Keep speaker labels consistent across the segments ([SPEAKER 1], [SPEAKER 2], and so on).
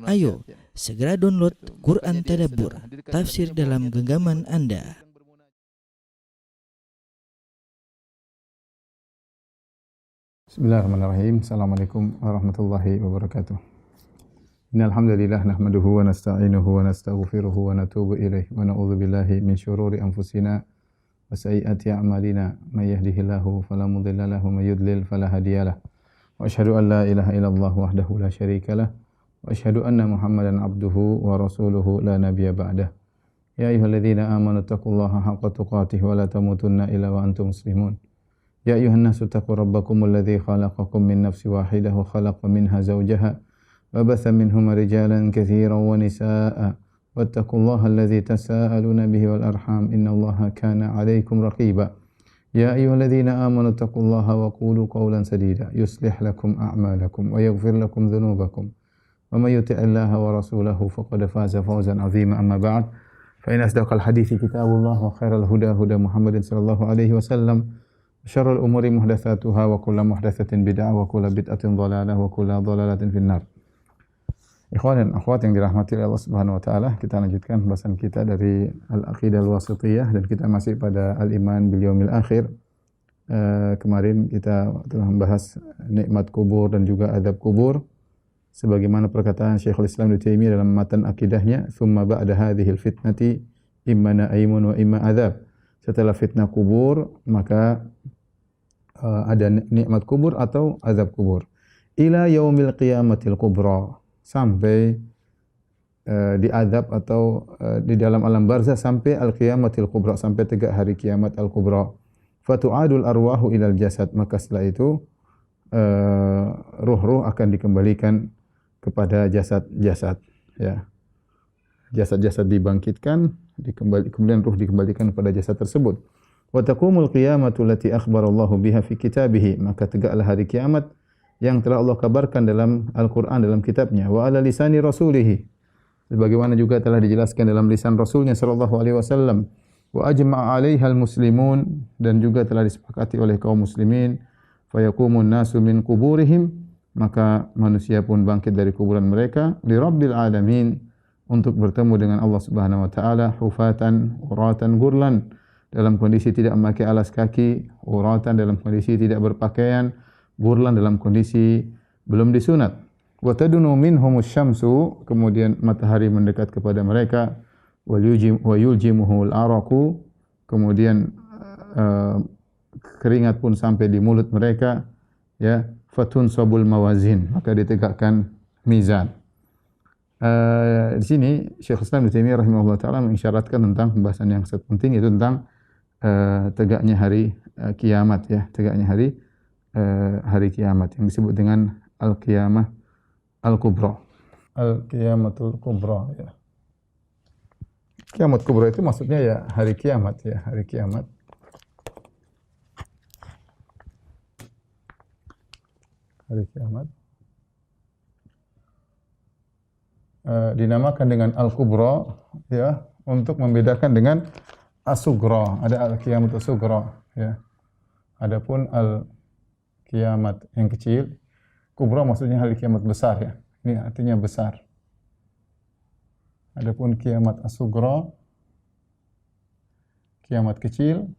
[SPEAKER 1] Ayo, segera download Quran Tadabbur, tafsir dalam genggaman Anda.
[SPEAKER 2] Bismillahirrahmanirrahim. Assalamualaikum warahmatullahi wabarakatuh. Innal hamdalillah nahmaduhu wa nasta'inuhu wa nastaghfiruhu wa natubu ilaih wa na'udzu billahi min syururi anfusina wa sayyiati a'malina may yahdihillahu fala mudilla lahu wa may yudlil fala hadiyalah. Wa asyhadu an la ilaha illallah wahdahu la syarikalah wa asyhadu anna Muhammadan abduhu wa rasuluhu la nabiyya ba'dah. Ya ayyuhalladzina amanu taqullaha haqqa tuqatih wa la tamutunna illa wa antum muslimun. Ya ayuhan nasu taqu rabbakumul ladzi khalaqakum min nafsin wahidah wa khalaqa minha zawjaha wa batha minhuma rijalan katsiran wa nisaa'a wattaqullaha alladzi tasaaluna bihi wal arham innallaha kana 'alaikum raqiba. Ya ayyuhalladzina amanu taqullaha wa qulu qawlan sadida yuslih lakum a'malakum wa yaghfir lakum dhunubakum wa may yuti'illaha wa rasulahu faqad faza fawzan 'azima amma ba'd fa in asdaqal hadithi kitabullah wa khairal huda huda Muhammadin sallallahu alaihi wasallam syarrul umuri muhdatsatuha wa kullu muhdatsatin bid'ah wa kullu bid'atin dhalalah wa kullu dhalalatin finnar. Ikhwan dan akhwat yang dirahmati oleh Allah Subhanahu wa taala, kita lanjutkan pembahasan kita dari Al-Aqidah Al-Wasithiyah dan kita masih pada Al-Iman bil Yaumil Akhir. Kemarin kita telah membahas nikmat kubur dan juga adab kubur sebagaimana perkataan Syekhul Islam Ibnu Taimiyah dalam matan akidahnya, "Tsumma ba'da hadhil fitnati imma na'imun wa imma adzab." Setelah fitnah kubur, maka ada nikmat kubur atau azab kubur. Ila yaumil qiyamatil kubra, sampai diazab atau di dalam alam barzah sampai al-qiyamatil kubra, sampai tegak hari kiamat al-kubra. Fatu'adul arwahu ilal jasad, maka setelah itu ruh-ruh akan dikembalikan kepada jasad-jasad, ya. Jasad-jasad dibangkitkan, kemudian ruh dikembalikan kepada jasad tersebut. Wa taqumul qiyamatu allati akhbarallahu biha fi kitabih, maka tegaklah hari kiamat yang telah Allah kabarkan dalam Al-Qur'an, dalam kitabnya. Wa ala lisani rasulih, sebagaimana juga telah dijelaskan dalam lisan Rasulnya sallallahu alaihi wasallam. Wa ajma'a 'alaiha al-muslimun, dan juga telah disepakati oleh kaum muslimin. Fa yaqumun nasu min quburihim, maka manusia pun bangkit dari kuburan mereka. Li rabbil alamin, untuk bertemu dengan Allah Subhanahu wa taala, hufatan uratan gurlan, dalam kondisi tidak memakai alas kaki, uratan dalam kondisi tidak berpakaian, gurlan dalam kondisi belum disunat. Wa tadunu minhumus syamsu, kemudian matahari mendekat kepada mereka. Wa yuljimuhul araqu, kemudian keringat pun sampai di mulut mereka, ya. Fatun sabul mawazin, maka ditegakkan mizan. Di sini Syekh Islam Ibnu Taimiyah rahimahullah taala mengisyaratkan tentang pembahasan yang sangat penting, yaitu tentang tegaknya hari kiamat, ya, tegaknya hari kiamat yang disebut dengan al-qiyamah al-kubra. Al-qiyamatul kubra, ya. Kiamat kubra itu maksudnya ya hari kiamat, ya, hari kiamat. Hari kiamat dinamakan dengan al-kubra, ya, untuk membedakan dengan as-sugra. Ada al-kiamat as-sugra, ya. Adapun al-kiamat yang kecil, kubra maksudnya hari kiamat besar, ya. Ini artinya besar. Adapun kiamat as-sugra, kiamat kecil,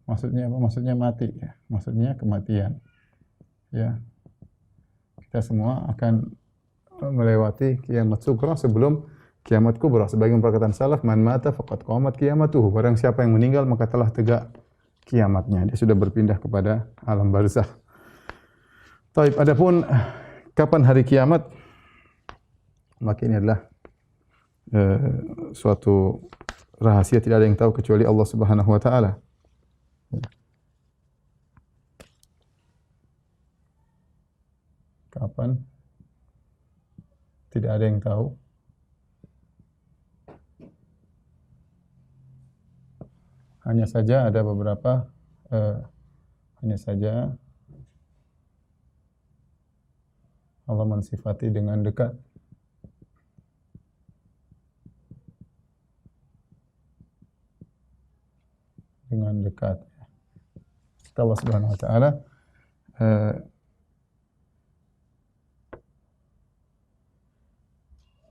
[SPEAKER 2] maksudnya apa? Maksudnya mati, ya. Maksudnya kematian. Ya, kita semua akan melewati kiamat sugra sebelum kiamat kubra. Sebagian perkataan salaf, man mata faqad qamat qiyamatuhu, barang siapa yang meninggal maka telah tegak kiamatnya, dia sudah berpindah kepada alam barzakh. Taib, adapun kapan hari kiamat, maka ini adalah suatu rahasia, tidak ada yang tahu kecuali Allah Subhanahu wa taala. Kapan? Tidak ada yang tahu. Hanya saja ada beberapa, hanya saja Allah mensifati dengan dekat. Dengan dekat. Allah Subhanahu wa taala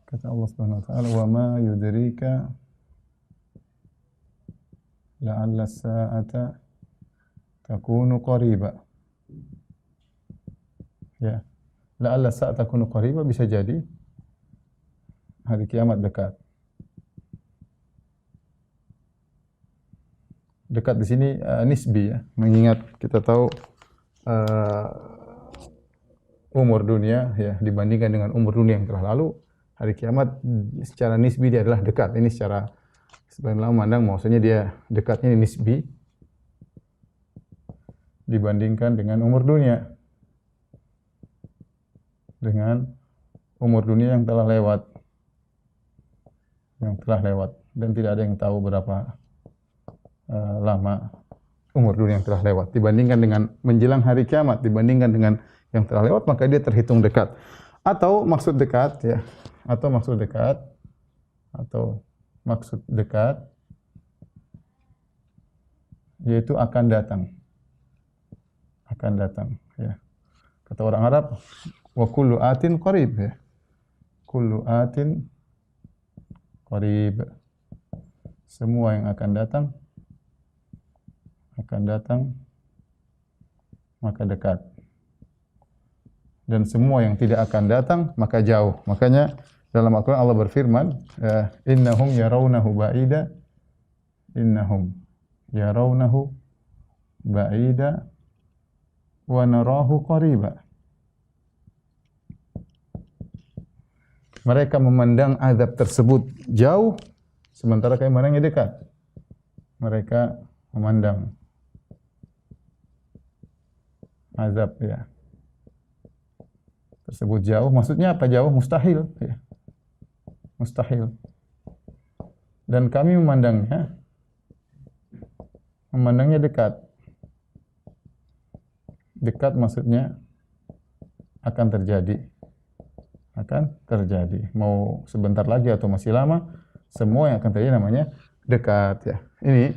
[SPEAKER 2] Kata Allah Subhanahu wa taala, "Wa ma yudrika la'alla as-sa'ata takunu qariba." Ya. La'alla as-sa'ata takunu qariba, bisa jadi hari kiamat dekat. Dekat di sini nisbi ya, mengingat kita tahu umur dunia ya dibandingkan dengan umur dunia yang telah lalu, hari kiamat secara nisbi dia adalah dekat. Ini secara sebagian ulama memandang maksudnya dia dekatnya ini nisbi dibandingkan dengan umur dunia. Dengan umur dunia yang telah lewat. Yang telah lewat dan tidak ada yang tahu berapa lama umur dunia yang telah lewat dibandingkan dengan menjelang hari kiamat, dibandingkan dengan yang telah lewat, maka dia terhitung dekat. Atau maksud dekat ya, atau maksud dekat yaitu akan datang ya. Kata orang Arab, wa kullu atin qarib ya. Kullu atin qarib. Semua yang akan datang maka dekat. Dan semua yang tidak akan datang maka jauh. Makanya dalam Al-Qur'an Allah berfirman, innahum yarawnahu ba'ida, innahum yarawnahu ba'ida wa narahu qariba. Mereka memandang azab tersebut jauh, sementara kami memandangnya dekat. Mereka memandang azab ya tersebut jauh. Maksudnya apa jauh? Mustahil ya. Mustahil. Dan kami memandangnya dekat. Dekat maksudnya akan terjadi. Mau sebentar lagi atau masih lama, semua yang akan terjadi namanya dekat ya. Ini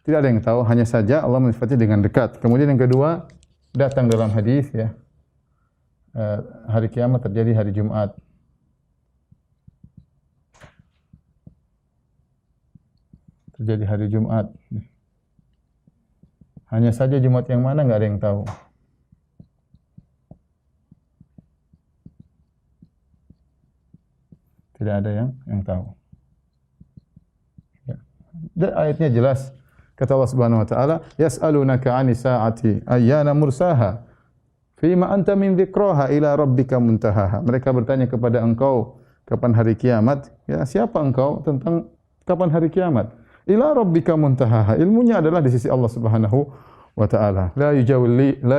[SPEAKER 2] tidak ada yang tahu, hanya saja Allah mensifatnya dengan dekat. Kemudian yang kedua, datang dalam hadis ya. Hari kiamat terjadi hari Jumat. Terjadi hari Jumat. Hanya saja Jumat yang mana enggak ada yang tahu. Tidak ada yang tahu. Ya. Dan ayatnya jelas. Kata Allah Subhanahu wa taala, "Yas'alunaka 'anis sa'ati ayyana mursaha? Fima anta min dzikraha ila rabbika muntahaha." Mereka bertanya kepada engkau, kapan hari kiamat? Ya, siapa engkau tentang kapan hari kiamat? Ila rabbika muntahaha. Ilmunya adalah di sisi Allah Subhanahu wa taala. La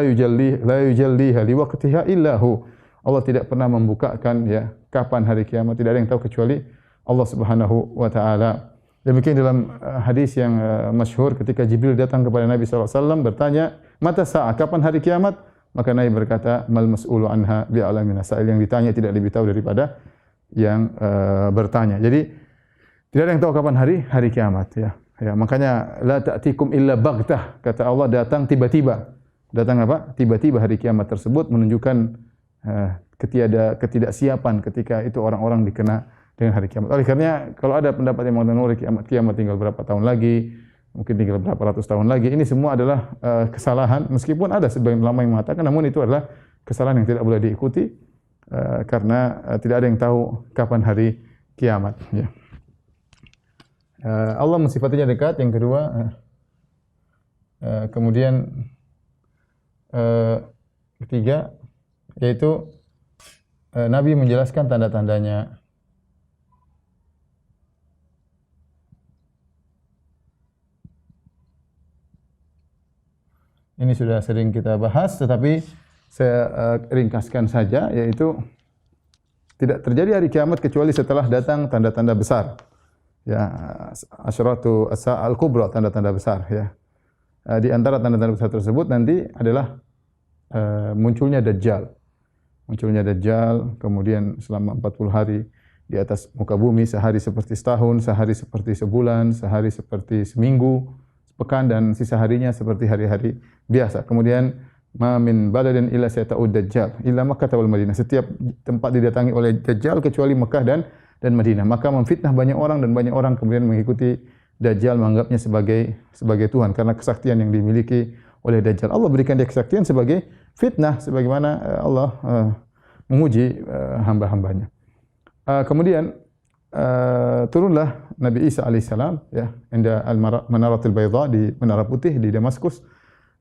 [SPEAKER 2] yujalliha liwaqtiha illa hu. Allah tidak pernah membukakan ya kapan hari kiamat, tidak ada yang tahu kecuali Allah Subhanahu wa taala. Demikian dalam hadis yang masyhur ketika Jibril datang kepada Nabi sallallahu alaihi wasallam bertanya, "Mata sa'ah? Kapan hari kiamat?" Maka Nabi berkata, "Mal mas'ulu anha bi'alamin sa'il." Yang ditanya tidak lebih tahu daripada yang bertanya. Jadi tidak ada yang tahu kapan hari kiamat ya. Ya, makanya la ta'tikum illa baghtah. Kata Allah datang tiba-tiba. Datang apa? Tiba-tiba hari kiamat tersebut menunjukkan ketidaksiapan ketika itu orang-orang dikena dengan hari kiamat. Oleh karenanya kalau ada pendapat yang mengatakan kiamat tinggal berapa tahun lagi, mungkin tinggal berapa ratus tahun lagi, ini semua adalah kesalahan. Meskipun ada sebagian ulama yang mengatakan, namun itu adalah kesalahan yang tidak boleh diikuti karena tidak ada yang tahu kapan hari kiamat. Ya. Allah mensifatinya dekat. Yang kedua, kemudian ketiga, yaitu Nabi menjelaskan tanda-tandanya. Ini sudah sering kita bahas, tetapi saya ringkaskan saja, yaitu tidak terjadi hari kiamat kecuali setelah datang tanda-tanda besar. Ya, asyratu as-sa'al kubra, tanda-tanda besar ya. Di antara tanda-tanda besar tersebut nanti adalah munculnya Dajjal. Munculnya Dajjal, kemudian selama 40 hari di atas muka bumi, sehari seperti setahun, sehari seperti sebulan, sehari seperti seminggu, sepekan, dan sisa harinya seperti hari-hari biasa. Kemudian ma min baladin illa sayata'ud Dajjal illa Makkah wal Madinah. Setiap tempat didatangi oleh Dajjal kecuali Mekah dan dan Madinah. Maka memfitnah banyak orang dan banyak orang kemudian mengikuti Dajjal, menganggapnya sebagai Tuhan karena kesaktian yang dimiliki oleh Dajjal. Allah berikan dia kesaktian sebagai fitnah sebagaimana Allah menguji hamba-hambanya. Kemudian turunlah Nabi Isa alaihissalam ya, inda al-Manaratil Baydha, di Menara Putih di Damaskus.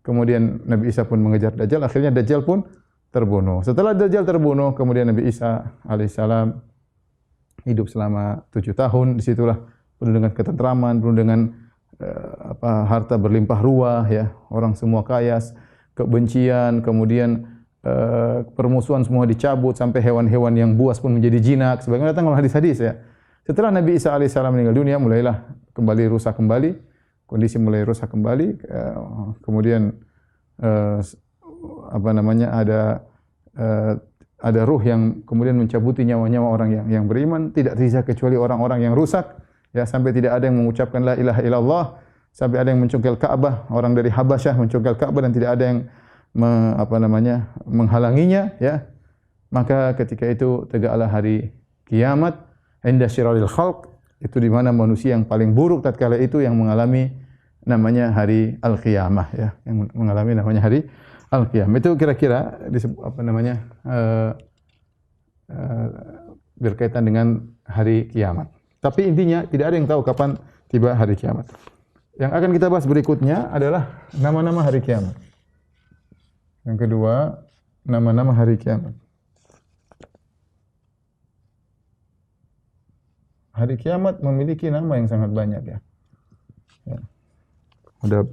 [SPEAKER 2] Kemudian Nabi Isa pun mengejar Dajjal, akhirnya Dajjal pun terbunuh. Setelah Dajjal terbunuh, kemudian Nabi Isa alaihissalam hidup selama 7 tahun. Disitulah penuh dengan ketentraman, penuh dengan harta berlimpah ruah, ya, orang semua kaya, kebencian, kemudian permusuhan semua dicabut, sampai hewan-hewan yang buas pun menjadi jinak. Sebagaimana datang dalam hadis-hadis ya. Setelah Nabi Isa alaihissalam meninggal dunia, mulailah kembali rusak kembali, kondisi mulai rusak kembali. Kemudian ada ruh yang kemudian mencabuti nyawa-nyawa orang yang beriman, tidak tersisa kecuali orang-orang yang rusak, ya, sampai tidak ada yang mengucapkan la ilaha illallah, sampai ada yang mencongkel Ka'bah, orang dari Habasyah mencongkel Ka'bah dan tidak ada yang menghalanginya, ya. Maka ketika itu tegaklah hari kiamat, inda syiraril khalq, itu di mana manusia yang paling buruk tatkala itu yang mengalami namanya hari al-qiyamah, ya, yang mengalami namanya hari al-qiyamah. Itu kira-kira berkaitan dengan hari kiamat. Tapi intinya tidak ada yang tahu kapan tiba hari kiamat. Yang akan kita bahas berikutnya adalah nama-nama hari kiamat. Yang kedua, nama-nama hari kiamat. Hari kiamat memiliki nama yang sangat banyak, ya. Sudah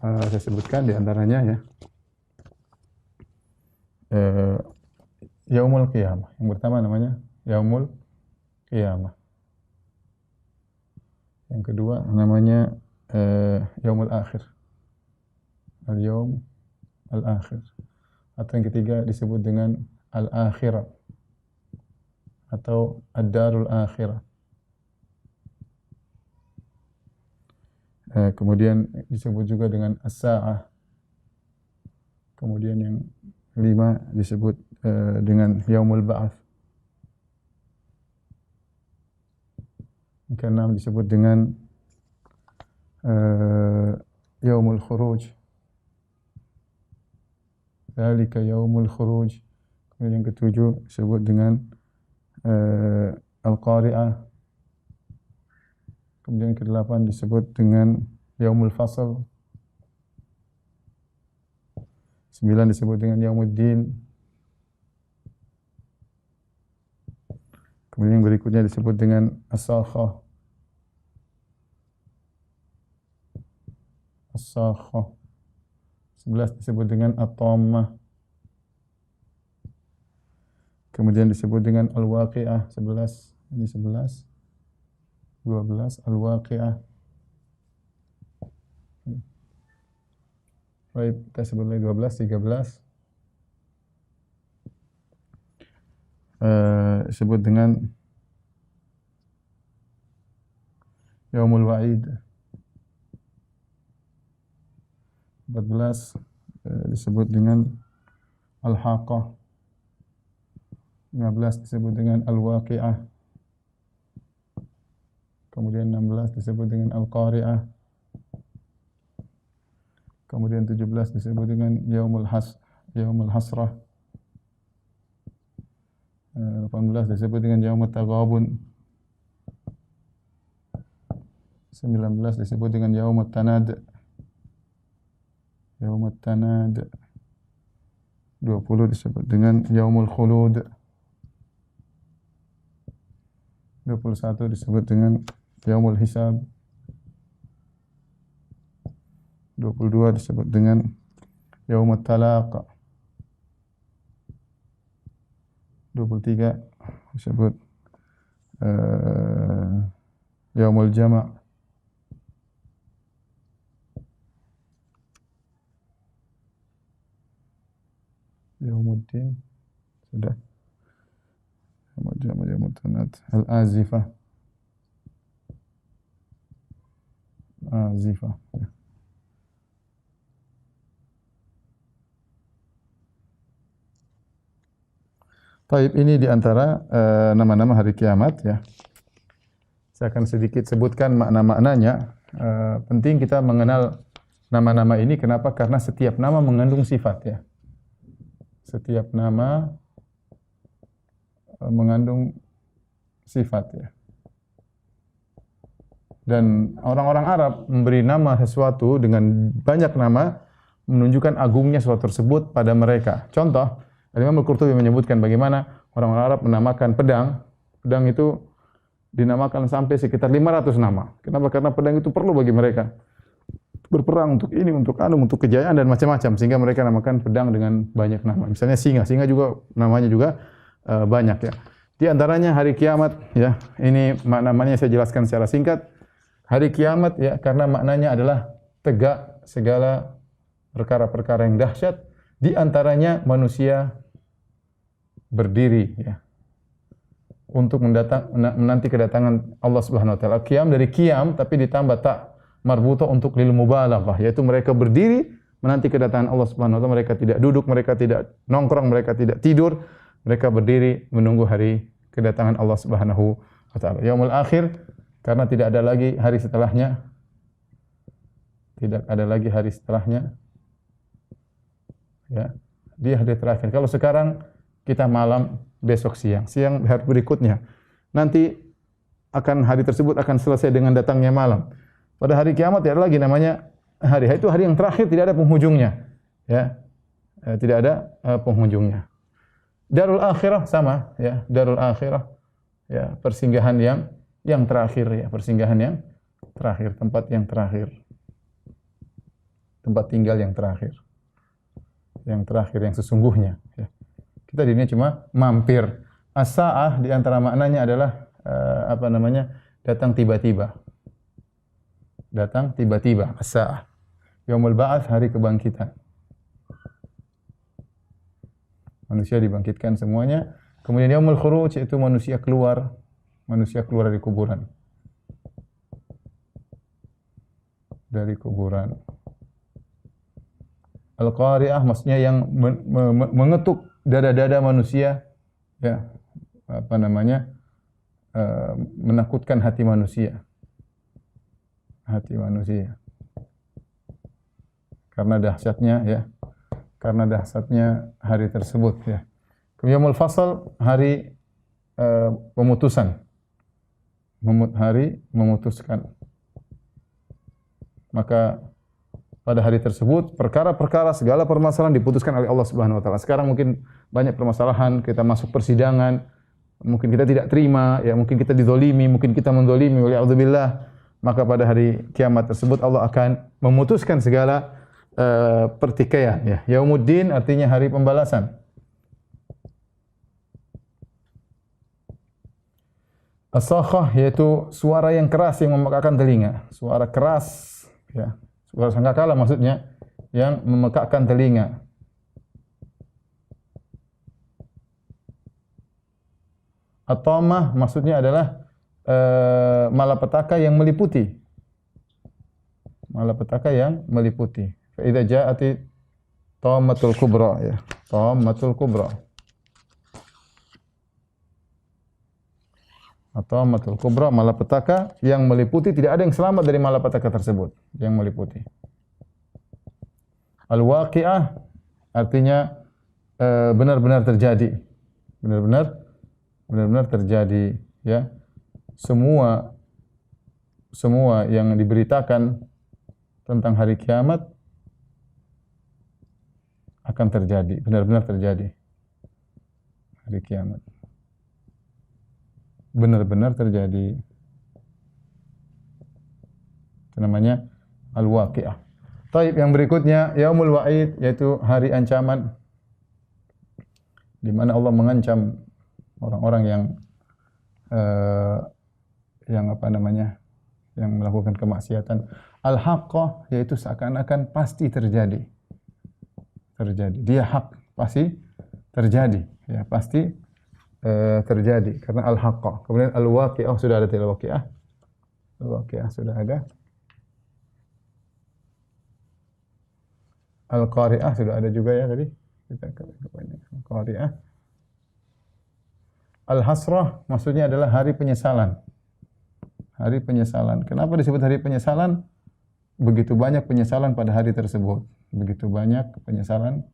[SPEAKER 2] saya sebutkan di antaranya, ya. Yaumul Qiyamah. Yang pertama namanya Yaumul Qiyamah. Yang kedua namanya Yaumul Akhir. Al-Yaum Al-Akhir. Atau yang ketiga disebut dengan Al-Akhirah atau Ad-Darul Akhirah. Kemudian disebut juga dengan As-Sa'ah. Kemudian yang kelima disebut dengan Yaumul Ba'ats. Yang keenam disebut dengan Yaumul Khuruj. Dzalika Yaumul Khuruj. Kemudian yang ketujuh disebut dengan Al-Qari'ah. Kemudian yang kedelapan disebut dengan Yaumul Fasl. 9 disebut dengan Yaumuddin. Kemudian yang berikutnya disebut dengan As-Sakhah. As-Sakhah. 11 disebut dengan At-Tammah. Kemudian disebut dengan Al-Waqi'ah. 11. Ini 11. 12. Al-Waqi'ah. Baik, kita sebut lagi 12, 13. Disebut dengan Yaumul Wa'id. 14 disebut dengan Al-Haqqah. 15 disebut dengan Al-Waqi'ah. Kemudian 16 disebut dengan Al-Qari'ah. Kemudian 17 disebut dengan Yaumul Hasrah. 18 disebut dengan Yaumut Taghabun. 19 disebut dengan Yaumut Tanad. Yaumut Tanad. 20 disebut dengan Yaumul Khulud. 21 disebut dengan Yaumul Hisab. 22 disebut dengan Yaumut Talaq. 23 disebut Yaumul Jama'. Yaumuddin sudah. Yaumul Jama', Yaumul Tanad. Al-Azifah. Azifah. Taib, ini di antara nama-nama hari kiamat ya. Saya akan sedikit sebutkan makna-maknanya. Penting kita mengenal nama-nama ini. Kenapa? Karena setiap nama mengandung sifat ya. Setiap nama mengandung sifat ya. Dan orang-orang Arab memberi nama sesuatu dengan banyak nama menunjukkan agungnya sesuatu tersebut pada mereka. Contoh, Imam Al-Qurtubi menyebutkan bagaimana orang-orang Arab menamakan pedang. Pedang itu dinamakan sampai sekitar 500 nama. Kenapa? Karena pedang itu perlu bagi mereka. Berperang untuk ini, untuk untuk kejayaan dan macam-macam. Sehingga mereka namakan pedang dengan banyak nama. Misalnya singa. Singa juga namanya juga banyak ya. Di antaranya hari kiamat ya. Ini maknanya saya jelaskan secara singkat. Hari kiamat ya, karena maknanya adalah tegak segala perkara-perkara yang dahsyat. Di antaranya manusia berdiri ya, untuk menanti kedatangan Allah Subhanahu wa taala. Qiyam dari qiyam tapi ditambah tak marbuta untuk lil mubalaghah, yaitu mereka berdiri menanti kedatangan Allah Subhanahu wa taala. Mereka tidak duduk, mereka tidak nongkrong, mereka tidak tidur. Mereka berdiri menunggu hari kedatangan Allah Subhanahu wa taala. Yaumul akhir, karena tidak ada lagi hari setelahnya. Tidak ada lagi hari setelahnya. Ya, dia hari terakhir. Kalau sekarang kita malam, besok siang, siang hari berikutnya. Nanti hari tersebut akan selesai dengan datangnya malam. Pada hari kiamat tidak ada lagi namanya hari. Itu hari yang terakhir, tidak ada penghujungnya. Ya, tidak ada penghujungnya. Darul akhirah sama, ya, darul akhirah, ya, persinggahan yang terakhir, ya, persinggahan yang terakhir, tempat yang terakhir, tempat tinggal yang terakhir, yang sesungguhnya. Ya. Kita di dunia cuma mampir. As-sa'ah di antara maknanya adalah datang tiba-tiba. Datang tiba-tiba. As-sa'ah. Yaumul ba'ats, hari kebangkitan. Manusia dibangkitkan semuanya. Kemudian yaumul khuruj, yaitu manusia keluar dari kuburan. Dari kuburan. Al-Qari'ah maksudnya yang mengetuk dada-dada manusia, ya, menakutkan hati manusia. Hati manusia. Karena dahsyatnya hari tersebut, ya. Yaumul fasal, hari pemutusan. Hari memutuskan. Maka pada hari tersebut perkara-perkara segala permasalahan diputuskan oleh Allah Subhanahu wa taala. Sekarang mungkin banyak permasalahan, kita masuk persidangan, mungkin kita tidak terima, ya, mungkin kita dizalimi, mungkin kita menzalimi, waliyadzubillah. Maka pada hari kiamat tersebut Allah akan memutuskan segala pertikaian, ya. Yaumuddin artinya hari pembalasan. As-sakhah yaitu suara yang keras yang memekakkan telinga, suara keras, ya. Suara sangkakala maksudnya yang memekakkan telinga. At-tamah maksudnya adalah malapetaka yang meliputi. Malapetaka yang meliputi. Fa idza ja'ati tammatul kubra, ya. Tammatul kubra. Atau matul kubra, malapetaka yang meliputi, tidak ada yang selamat dari malapetaka tersebut yang meliputi. Al-waqi'ah artinya benar-benar terjadi. Benar-benar terjadi, ya. Semua yang diberitakan tentang hari kiamat akan terjadi, benar-benar terjadi. Hari kiamat benar-benar terjadi. Itu namanya al-waqi'ah. Taib, yang berikutnya yaumul wa'id, yaitu hari ancaman, di mana Allah mengancam orang-orang yang melakukan kemaksiatan. Al-haqqah, yaitu seakan-akan pasti terjadi. Dia hak, pasti terjadi, ya, pasti terjadi karena al-haqqah. Kemudian al-waqi'ah sudah ada, tidak waqi'ah? Al-waqi'ah sudah ada. Al-qari'ah sudah ada juga, ya, tadi. Kita al-qari'ah. Al-hasrah maksudnya adalah hari penyesalan. Hari penyesalan. Kenapa disebut hari penyesalan? Begitu banyak penyesalan pada hari tersebut. Begitu banyak penyesalan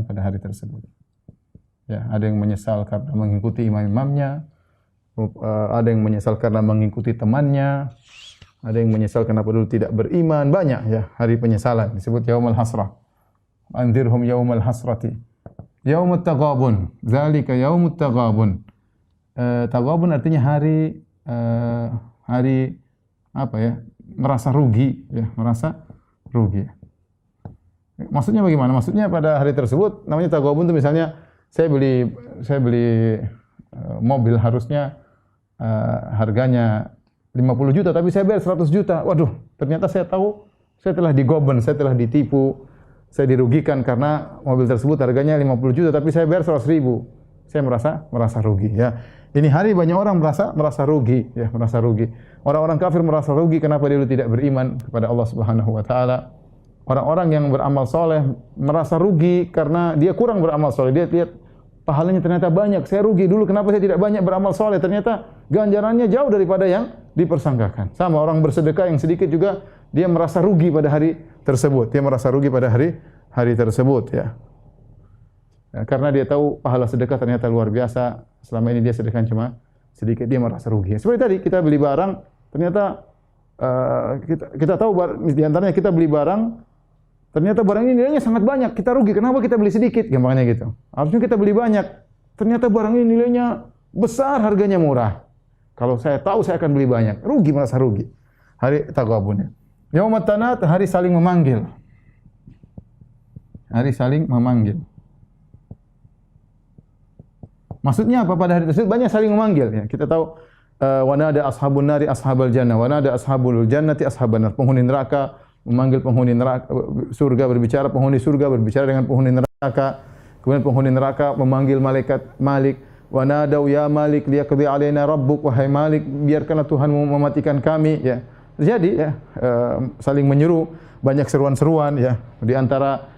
[SPEAKER 2] pada hari tersebut. Ya, ada yang menyesal karena mengikuti imam-imamnya, ada yang menyesal karena mengikuti temannya, ada yang menyesal kenapa dulu tidak beriman, banyak ya hari penyesalan disebut yaumul hasrah. Anzirhum yaumul hasrati. Yaumut taghabun, zalika yaumut taghabun. Taghabun artinya hari apa ya? Merasa rugi ya, merasa rugi. Maksudnya bagaimana? Maksudnya pada hari tersebut namanya taghabun itu misalnya saya beli mobil harusnya harganya 50 juta tapi saya bayar 100 juta. Waduh, ternyata saya tahu saya telah digoben, saya telah ditipu. Saya dirugikan karena mobil tersebut harganya 50 juta tapi saya bayar 100 ribu. Saya merasa rugi ya. Ini hari banyak orang merasa rugi ya, merasa rugi. Orang-orang kafir merasa rugi kenapa dia tidak beriman kepada Allah Subhanahu wa taala. Orang-orang yang beramal soleh merasa rugi karena dia kurang beramal soleh. Dia lihat pahalanya ternyata banyak. Saya rugi dulu kenapa saya tidak banyak beramal soleh. Ternyata ganjarannya jauh daripada yang dipersangkakan. Sama orang bersedekah yang sedikit juga dia merasa rugi pada hari tersebut. Dia merasa rugi pada hari tersebut ya. Ya. Karena dia tahu pahala sedekah ternyata luar biasa. Selama ini dia sedekah cuma sedikit, dia merasa rugi. Seperti tadi kita beli barang, ternyata kita tahu di antaranya kita beli barang, ternyata barang ini nilainya sangat banyak, kita rugi. Kenapa kita beli sedikit? Gampangnya gitu. Harusnya kita beli banyak. Ternyata barang ini nilainya besar, harganya murah. Kalau saya tahu saya akan beli banyak. Rugi, merasa rugi. Hari taghabun. Yaumut tanat, hari saling memanggil. Hari saling memanggil. Maksudnya apa? Pada hari tersebut banyak saling memanggil. Ya, kita tahu wa nada ashabun nari ashabal jannah, wa nada ashabul jannati ashaban nar. Penghuni neraka memanggil penghuni neraka, surga berbicara, penghuni surga berbicara dengan penghuni neraka. Kemudian penghuni neraka memanggil malaikat Malik, wa nadau ya Malik liyaqdi alaina rabbuk, wahai Malik biarkanlah Tuhanmu mematikan kami ya. Terjadi ya, saling menyeru, banyak seruan-seruan ya di antara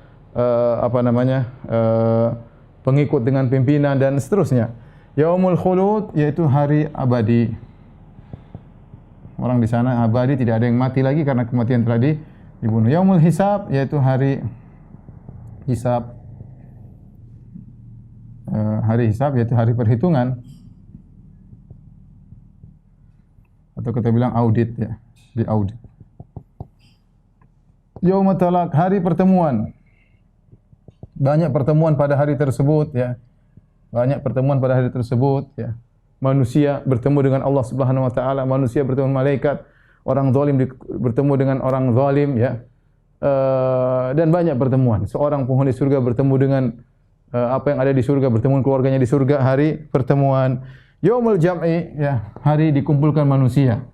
[SPEAKER 2] pengikut dengan pimpinan dan seterusnya. Yaumul khulud yaitu hari abadi. Orang di sana abadi, tidak ada yang mati lagi karena kematian telah dibunuh. Yaumul hisab yaitu hari hisab. Hari hisab yaitu hari perhitungan. Atau kita bilang audit ya, di audit. Yaumut talaq, hari pertemuan. Banyak pertemuan pada hari tersebut ya. Banyak pertemuan pada hari tersebut ya. Manusia bertemu dengan Allah Subhanahu wa taala, manusia bertemu dengan malaikat, orang zalim bertemu dengan orang zalim ya. Dan banyak pertemuan. Seorang penghuni surga bertemu dengan apa yang ada di surga, bertemu dengan keluarganya di surga, hari pertemuan. Yaumul jam'i ya, hari dikumpulkan manusia.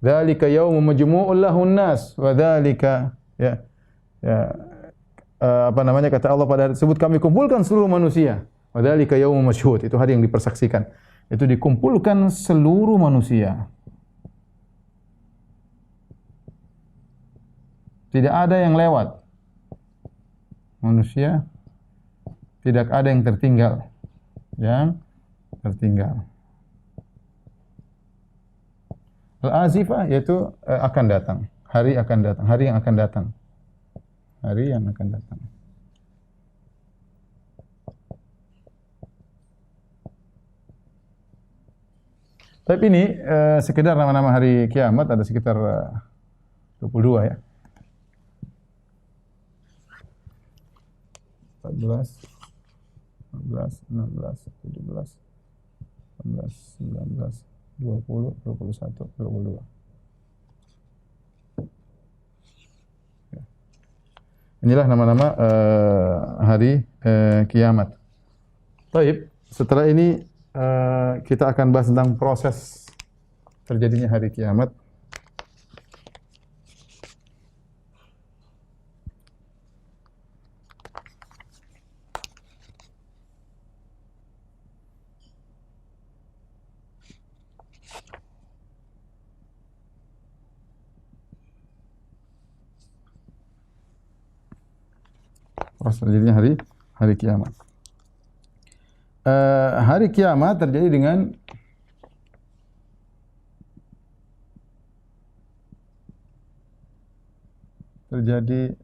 [SPEAKER 2] Dzalika yaumun majmu'ul lahun nas wa dzalika ya. Kata Allah pada hari tersebut kami kumpulkan seluruh manusia. Wa dzalika yaumun masyhud, itu hari yang dipersaksikan. Itu dikumpulkan seluruh manusia. Tidak ada yang lewat. Manusia tidak ada yang tertinggal. Yang tertinggal. Al-azifah yaitu akan datang. Hari akan datang. Hari yang akan datang. Hari yang akan datang. Tapi ini sekedar nama-nama hari kiamat, ada sekitar 22 ya. 14, 15, 16, 17, 18, 19, 20, 21, 22. Ya. Inilah nama-nama hari kiamat. Baik, setelah ini kita akan bahas tentang proses terjadinya hari kiamat. Proses terjadinya hari kiamat. hari kiamat terjadi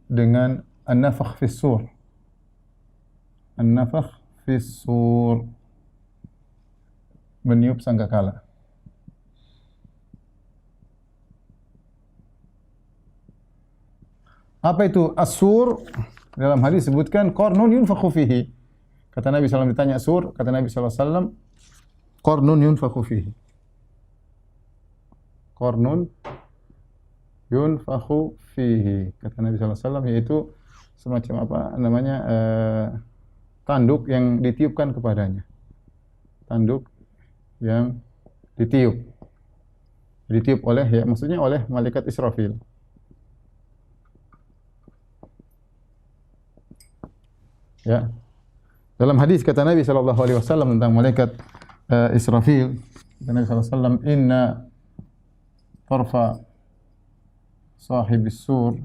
[SPEAKER 2] dengan an-nafakh fis sur. An-nafakh fis sur, meniup sangkakala. Apa itu as-sur? Dalam hadis disebutkan qarnun yunfakhu fihi. Kata Nabi SAW ditanya sur, kata Nabi SAW, qarnun yunfakhu fihi. Qarnun yunfakhu fihi. Kata Nabi SAW, yaitu semacam apa namanya, tanduk yang ditiupkan kepadanya. Tanduk yang ditiup. Ditiup oleh, ya maksudnya oleh malaikat Israfil. Ya. Dalam hadis kata Nabi SAW tentang malaikat Israfil, kata Nabi SAW, inna tarfa sahibis sur,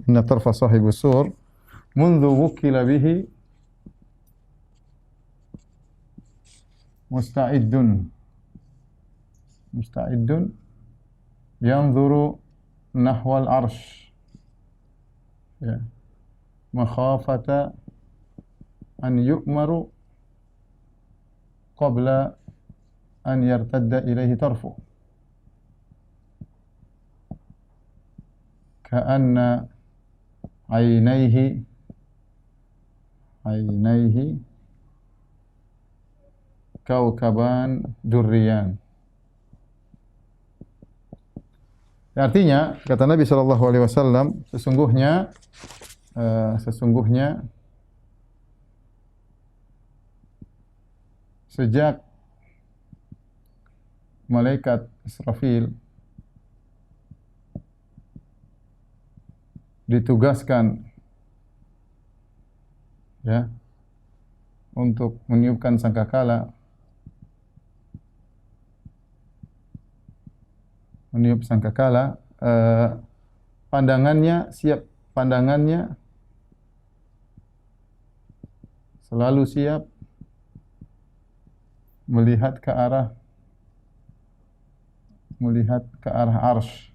[SPEAKER 2] inna tarfa sahibis sur mundu wukila bihi musta'iddun yanzuru nahwal arsh, ya, makhafata an yu'maru qabla an yartadda ilaihi tarfu, ka'anna aynaihi kaukaban durriyan. Artinya, kata Nabi SAW, sesungguhnya sejak malaikat Israfil ditugaskan, ya, untuk meniupkan sangkakala, pandangannya selalu siap melihat ke arah arsy.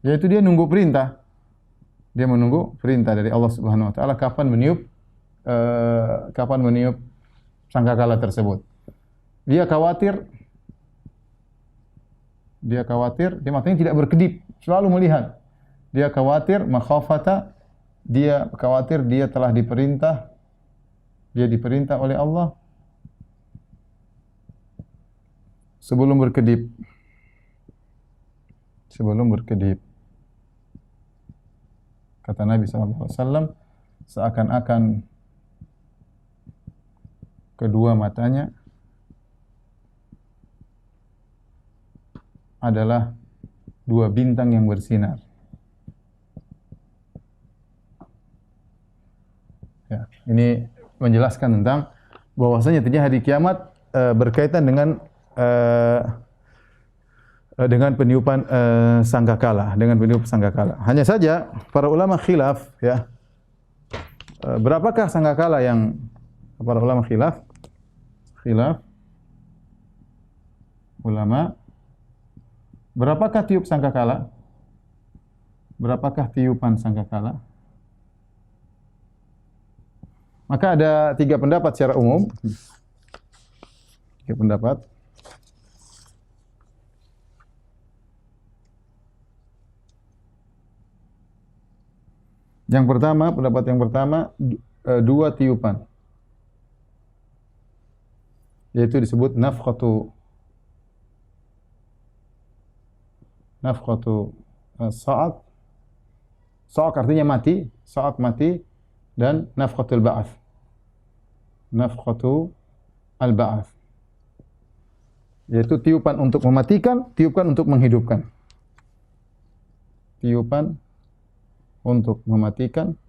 [SPEAKER 2] Yaitu dia nunggu perintah. Dia menunggu perintah dari Allah Subhanahu wa taala kapan meniup sangkakala tersebut. Dia khawatir, dia matanya tidak berkedip, selalu melihat. Dia khawatir, makhafata, dia khawatir dia telah diperintah, dia diperintah oleh Allah sebelum berkedip. Kata Nabi SAW, seakan-akan kedua matanya adalah dua bintang yang bersinar. Ya, ini menjelaskan tentang bahwasanya terjadi hari kiamat berkaitan dengan peniupan sangkakala, Hanya saja para ulama khilaf, ya. Berapakah sangkakala yang para ulama khilaf ulama, berapakah tiup sangkakala? Berapakah tiupan sangkakala? Maka ada 3 pendapat secara umum. 3 pendapat. Pendapat yang pertama 2 tiupan. Yaitu disebut nafkhatu sa'aq. Sa'aq artinya mati, dan nafkhatul ba'ats. Nafkhatu al-ba'ats. Yaitu tiupan untuk mematikan, tiupan untuk menghidupkan. Tiupan untuk mematikan,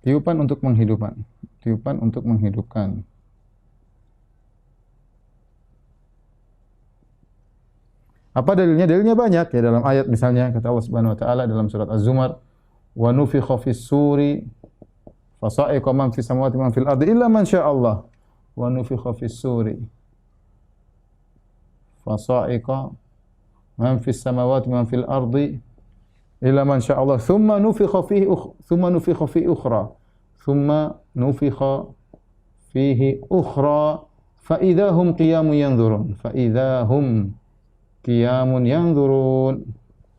[SPEAKER 2] tiupan untuk menghidupkan. Tiupan untuk menghidupkan. Apa dalilnya? Dalilnya banyak, ya, dalam ayat misalnya kata Allah Subhanahu wa taala dalam surat Az-Zumar, wa nufikha fis suri fasa'iqa man fis samawati man fil ardi illa man syaa Allah wa nufikha fis suri fasa'iqa man fis samawati man fil ardi illa man syaa Allah thumma nufikha fihi ukhra thumma nufikha fihi ukhra fa idahum qiyamun yanzurun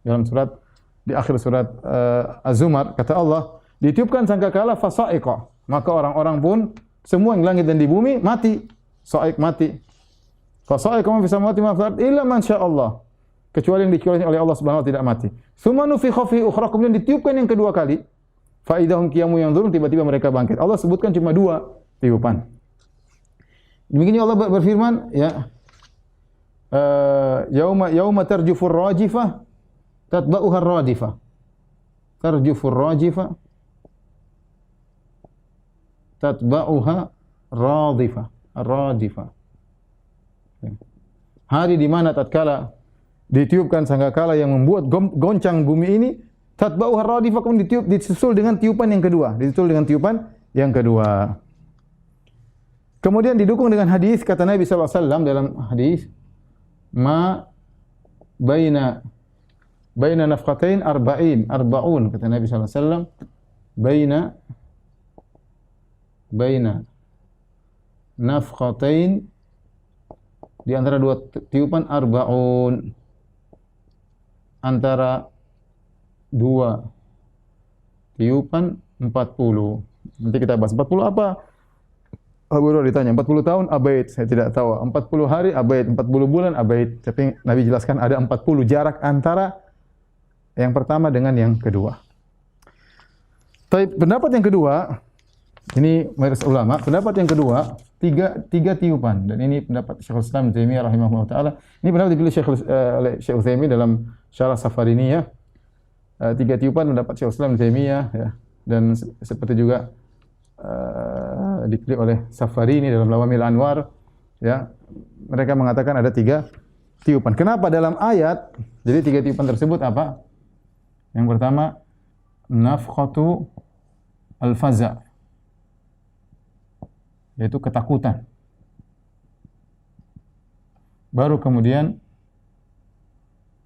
[SPEAKER 2] dalam surat di akhir surat Az-Zumar kata Allah ditiupkan sangkakala fasa'iqa maka orang-orang pun semua yang langit dan di bumi mati sa'iq mati fasa'iqa man fis samawati man fil ardi illa man syaa Allah kecuali yang dikecualikan oleh Allah Subhanahu wa taala tidak mati tsumma nufikha fi ukhra kemudian ditiupkan yang kedua kali fa idahum qiyamun yanzurun tiba-tiba mereka bangkit Allah sebutkan cuma 2 tiupan demikian Allah berfirman ya yauma tarjufur rajifah tatba'uha ar-radifah tarjufur rajifah tatba'uha radifah. Hari di mana tatkala ditiupkan sangkakala yang membuat goncang bumi ini, tatba'uha radifah kemudian disusul dengan tiupan yang kedua. Kemudian didukung dengan hadis kata Nabi sallallahu alaihi wasallam dalam hadis ma baina nafqatain arba'un kata Nabi sallallahu alaihi wasallam baina nafqatain di antara 2 tiupan arba'un antara 2 tiupan 40. Nanti kita bahas 40 apa? Abu Hurairah ditanya 40 tahun abaid, saya tidak tahu. 40 hari abaid, 40 bulan abaid. Tapi Nabi jelaskan ada 40 jarak antara yang pertama dengan yang kedua. Tapi pendapat yang kedua, ini mayoritas ulama, pendapat yang kedua, tiga tiupan. Dan ini pendapat Syekhul Islam Ibnu Taimiyah rahimahullah taala. Ini pendapat dipilih Syekh Utsaimin dalam Syarah Safariniyah. 3 tiupan pendapat Syekhul Islam Ibnu Taimiyah ya. Dan seperti juga dipilih oleh Safarini dalam Lawamil Anwar ya. Mereka mengatakan ada 3 tiupan. Kenapa dalam ayat? Jadi 3 tiupan tersebut apa? Yang pertama nafkhatu al-faza' yaitu ketakutan. Baru kemudian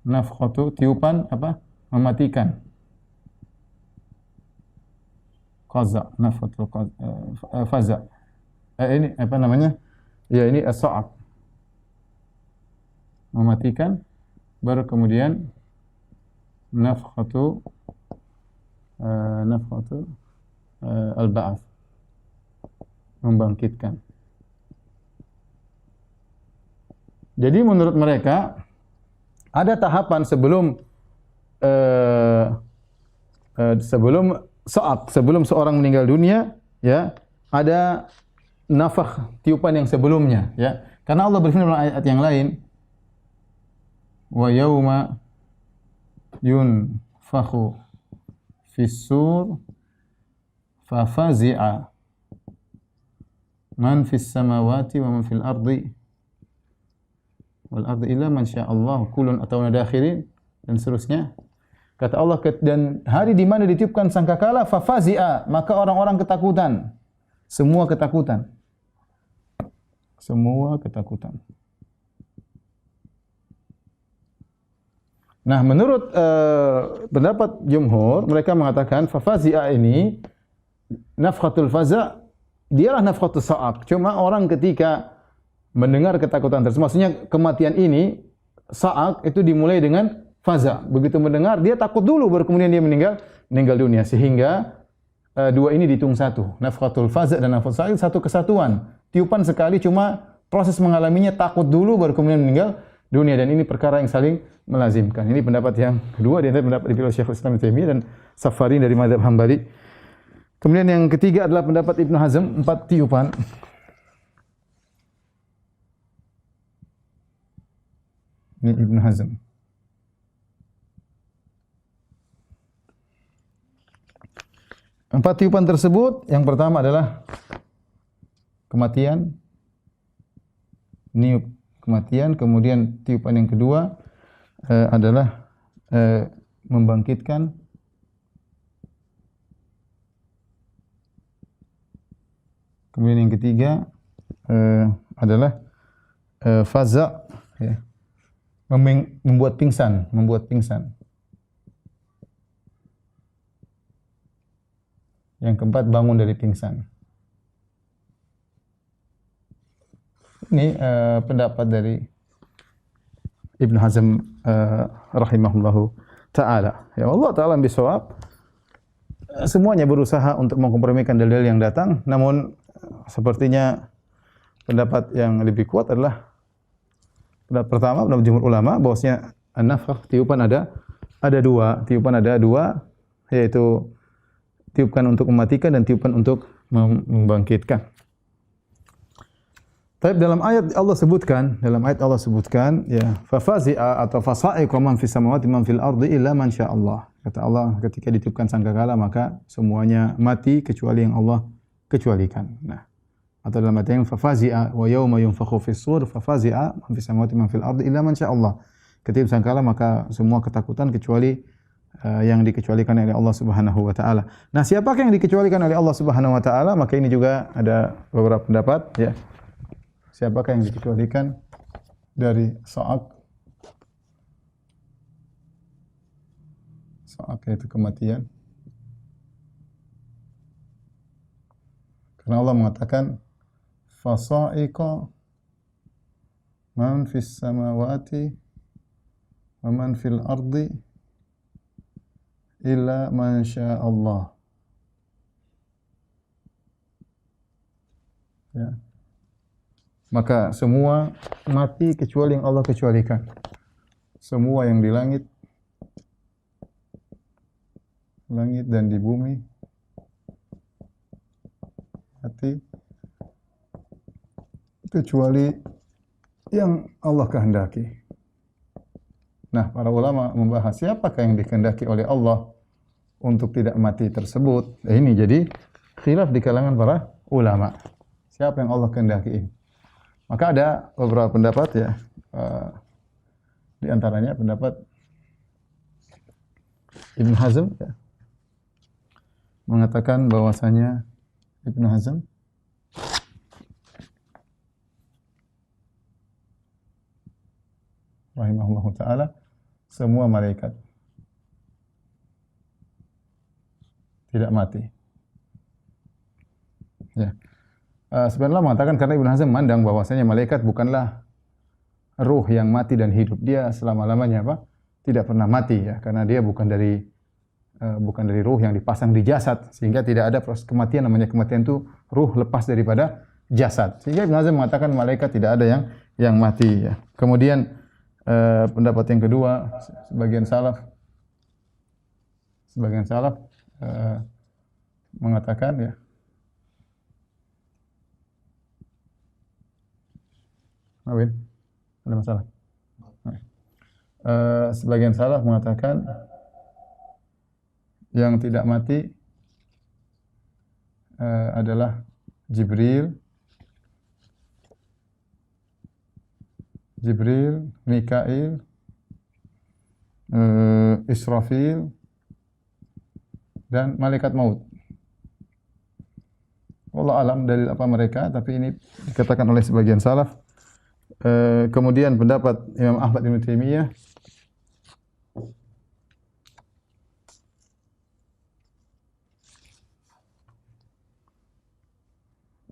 [SPEAKER 2] nafkhatu tiupan apa? Mematikan. Qaza, nafkhatul faza. Ini apa namanya? Ya ini as-sa'aq. Mematikan baru kemudian nafkhatu al-ba'ats. Membangkitkan. Jadi menurut mereka ada tahapan sebelum sebelum seorang meninggal dunia ya, ada nafakh tiupan yang sebelumnya ya. Karena Allah berfirman dalam ayat yang lain wa yauma yunfakhu fis-sur fa fazi'a man fis samawati wa man fil ardi wal ardi illa man syaa Allah kullun atawna dakhirin dan seterusnya. Kata Allah dan hari di mana ditiupkan sangkakala fa fazi'a maka orang-orang ketakutan. Semua ketakutan. Nah, menurut pendapat jumhur, mereka mengatakan fa fazi'a ini nafkhatul faza' dialah nafkhatus sa'aq. Cuma orang ketika mendengar ketakutan tersebut, maksudnya kematian ini sa'aq itu dimulai dengan faza. Begitu mendengar dia takut dulu baru kemudian dia meninggal dunia sehingga 2 ini dihitung satu. Nafkhatul faza dan nafkhatul sa'aq satu kesatuan. Tiupan sekali cuma proses mengalaminya takut dulu baru kemudian meninggal dunia dan ini perkara yang saling melazimkan. Ini pendapat yang kedua, di antara pendapat dipilih Syekhul Islam Ibnu Taimiyah dan Safarini dari mazhab Hambali. Kemudian yang ketiga adalah pendapat Ibnu Hazm 4 tiupan. Ini Ibnu Hazm. Empat tiupan tersebut, yang pertama adalah kematian, niup kematian, kemudian tiupan yang kedua adalah membangkitkan, Kemudian yang ketiga adalah faza, ya. Membuat pingsan, Yang keempat, bangun dari pingsan. Ini pendapat dari Ibn Hazm rahimahullahu ta'ala. Ya Allah ta'ala bisawab. Semuanya berusaha untuk mengkompromikan dalil yang datang, namun sepertinya pendapat yang lebih kuat adalah pendapat pertama, pendapat jumhur ulama, bahwasanya an-nafkh, tiupan ada dua, yaitu tiupkan untuk mematikan dan tiupan untuk membangkitkan. Tapi dalam ayat Allah sebutkan, ya, fafazi'a atau fasa'iqa man fis samawati man fil ardi illa man syaa Allah. Kata Allah, ketika ditiupkan sangkakala maka semuanya mati kecuali yang Allah kecualikan. Nah, atau dalam ayat yang fafazi'a wa yauma yunfakhu fis sur fafazi'a man fis samawati man fil ardi illa man syaa Allah. Ketika sangkakala maka semua ketakutan kecuali yang dikecualikan oleh Allah Subhanahu wa taala. Nah, siapakah yang dikecualikan oleh Allah Subhanahu wa taala? Maka ini juga ada beberapa pendapat, ya. Siapakah yang dikecualikan dari sa'aq? Sa'aq yaitu kematian. Karena Allah mengatakan fasa'iqa man fis samawati wa man fil ardi illa man syaa Allah. Ya. Maka semua mati kecuali yang Allah kecualikan. Semua yang di langit dan di bumi mati kecuali yang Allah kehendaki. Nah, para ulama membahas siapakah yang dikehendaki oleh Allah untuk tidak mati tersebut. Ini jadi khilaf di kalangan para ulama. Siapa yang Allah kehendaki ini? Maka ada beberapa pendapat, ya. Di antaranya pendapat Ibn Hazm, ya, mengatakan bahwasanya Ibn Hazm rahimahullahu taala, semua malaikat tidak mati. Ya. Sebenarnya mengatakan karena Ibn Hazm memandang bahwasanya malaikat bukanlah ruh yang mati dan hidup. Dia selama-lamanya tidak pernah mati, ya, karena dia bukan dari ruh yang dipasang di jasad, sehingga tidak ada proses kematian. Namanya kematian itu ruh lepas daripada jasad. Sehingga Ibn Hazm mengatakan malaikat tidak ada yang mati, ya. Kemudian pendapat yang kedua, sebagian salaf mengatakan, ya, Awin, ada masalah. Sebagian salaf mengatakan yang tidak mati adalah Jibril, Mikail, Israfil, dan malaikat maut. Allah alam dalil apa mereka, tapi ini dikatakan oleh sebagian salaf. Kemudian pendapat Imam Ahmad bin Taimiyah,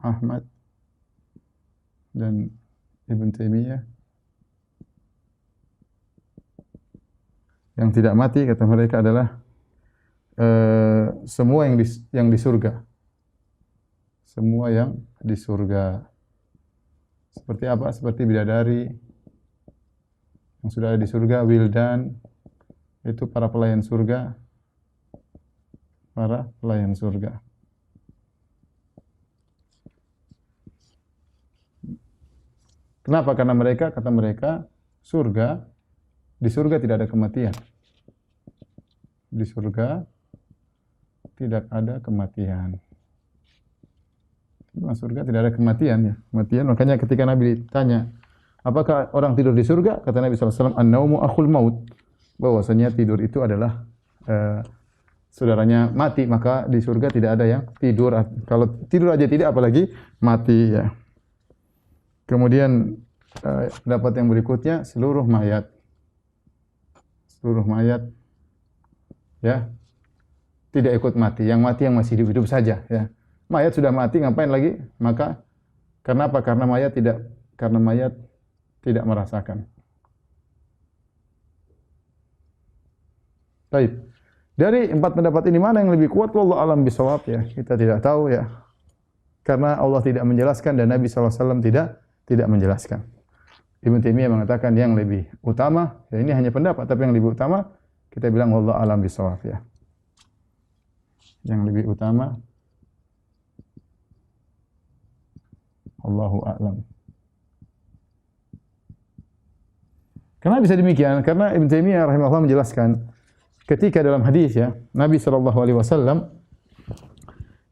[SPEAKER 2] Ahmad dan Ibn Taimiyah, yang tidak mati kata mereka adalah semua yang di surga. Semua yang di surga. Seperti apa? Seperti bidadari yang sudah ada di surga, wildan, itu para pelayan surga. Kenapa? Karena kata mereka, di surga tidak ada kematian. Di surga tidak ada kematian. Di surga tidak ada kematian, ya. Kematian, makanya ketika Nabi ditanya, apakah orang tidur di surga? Kata Nabi SAW, an-naumu akhul maut. Bahwasanya tidur itu adalah saudaranya mati, maka di surga tidak ada yang tidur. Kalau tidur aja tidak, apalagi mati ya. Kemudian dapat yang berikutnya, seluruh mayat ya tidak ikut mati. Yang mati yang masih hidup saja ya. Mayat sudah mati, ngapain lagi? Maka karena apa? Karena mayat tidak merasakan. Baik. Dari 4 pendapat ini mana yang lebih kuat? Wallahu a'lam bishawab ya. Kita tidak tahu ya. Karena Allah tidak menjelaskan dan Nabi SAW tidak menjelaskan. Ibnu Taimiyah mengatakan yang lebih utama, ya ini hanya pendapat, tapi yang lebih utama kita bilang wallahu a'lam bishawab ya. Yang lebih utama Allahu a'lam. Kenapa bisa demikian? Karena Ibnu Taimiyah rahimahullah menjelaskan ketika dalam hadis ya, Nabi SAW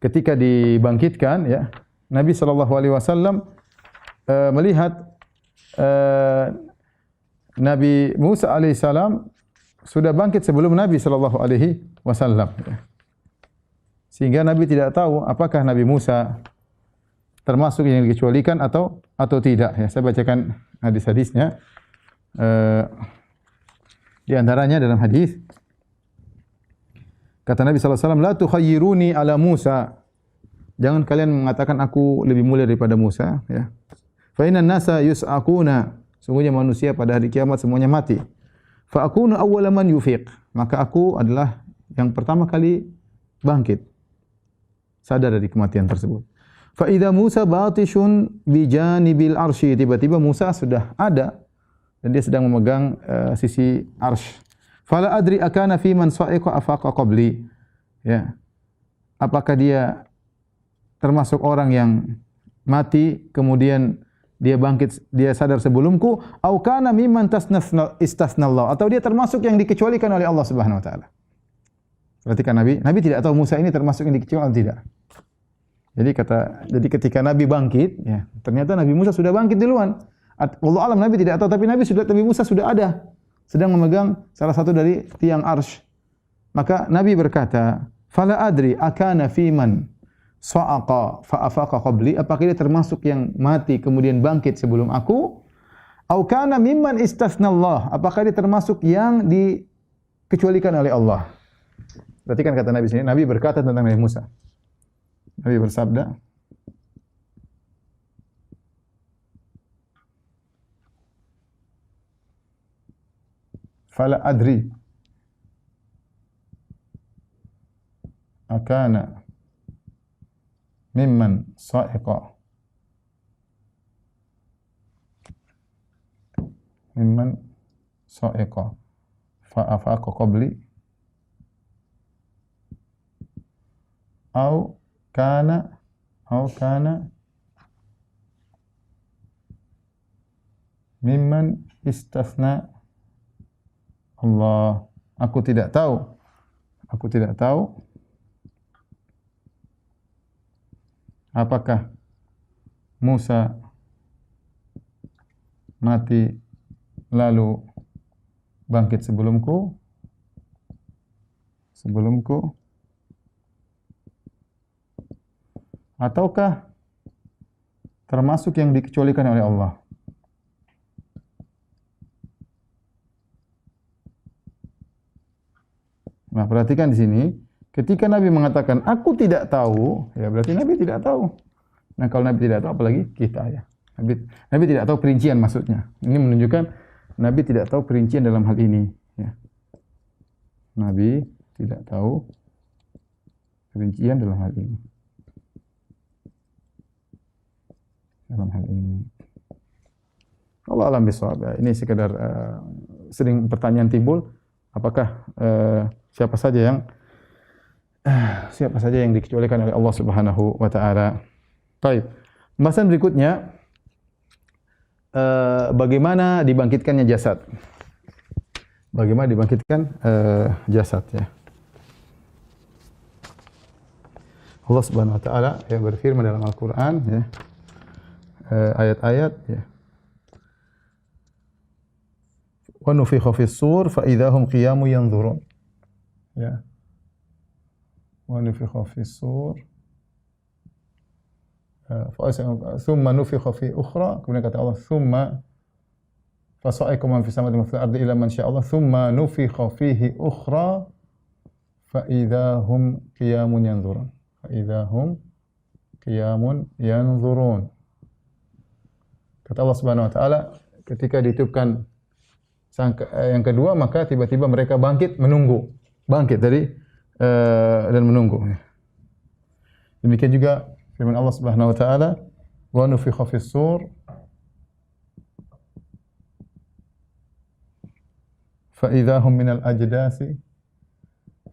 [SPEAKER 2] ketika dibangkitkan ya, Nabi SAW melihat Nabi Musa alaihissalam sudah bangkit sebelum Nabi SAW. Sehingga Nabi tidak tahu apakah Nabi Musa termasuk yang dikecualikan atau tidak. Ya, saya bacakan hadis-hadisnya. Di antaranya dalam hadis kata Nabi SAW, la tukhayyiruni ala Musa. Jangan kalian mengatakan aku lebih mulia daripada Musa. Ya. Fa inna nasa yus'aquna. Sungguhnya manusia pada hari kiamat semuanya mati. Fa akunu awwala man yufiq. Maka aku adalah yang pertama kali bangkit. Sadar dari kematian tersebut. Fa idza Musa batishun bi janibil arsy. Tiba-tiba Musa sudah ada dan dia sedang memegang sisi arsy. Fala adri akana fi man sa'iqa afaqa qabli. Ya. Apakah dia termasuk orang yang mati kemudian dia bangkit, dia sadar sebelumku, au kana mimman istasnallahu, atau dia termasuk yang dikecualikan oleh Allah Subhanahu wa taala. Perhatikan Nabi tidak tahu Musa ini termasuk yang dikecualikan atau tidak. Jadi ketika Nabi bangkit, ya, ternyata Nabi Musa sudah bangkit duluan. Wallahu alam Nabi tidak tahu, tapi Nabi Musa sudah ada, sedang memegang salah satu dari tiang arsy. Maka Nabi berkata, "Fala adri akana fiman sa'aqa fa afaqa qabli." Apakah dia termasuk yang mati kemudian bangkit sebelum aku? Au kana mimman istasnallah. Apakah dia termasuk yang dikecualikan oleh Allah? Perhatikan kata Nabi sini. Nabi berkata tentang Nabi Musa. Nabi bersabda, "Fala adri akana mimman sa'iqa fa afaqa qabli au kana mimman istasna Allah." Aku tidak tahu apakah Musa mati lalu bangkit sebelumku ataukah termasuk yang dikecualikan oleh Allah. Nah, perhatikan di sini, ketika Nabi mengatakan aku tidak tahu, ya berarti Nabi tidak tahu. Nah, kalau Nabi tidak tahu, apalagi kita ya. Nabi tidak tahu perincian maksudnya. Ini menunjukkan Nabi tidak tahu perincian dalam hal ini. Ya. Nabi tidak tahu perincian dalam hal ini. Allah alam bisawab. Ini sekedar sering pertanyaan timbul, apakah siapa saja yang dikecualikan oleh Allah Subhanahu wa taala. Baik. Pembahasan berikutnya bagaimana dibangkitkannya jasad. Bagaimana dibangkitkan jasad ya. Allah Subhanahu wa taala yang berfirman dalam Al-Qur'an ya. Ayat-ayat ya. Wa nufikha fis sur fa idza hum qiyamun yanzurun. Ya. wa nufikha fis sur thumma nufikha fi ukhra, kemudian kata Allah thumma fasa'iqa man fis samawati wa fil ardi illa man syaa Allah thumma nufikha fihi ukhra fa idahum qiyamun yanzurun, fa idahum qiyamun yanzurun. Kata Allah Subhanahu wa taala, ketika ditiupkan yang kedua, maka tiba-tiba mereka bangkit menunggu, bangkit dari dan menunggu. Demikian juga firman Allah Subhanahu wa taala, wa nufikha fis sur fa idahum minal ajdasi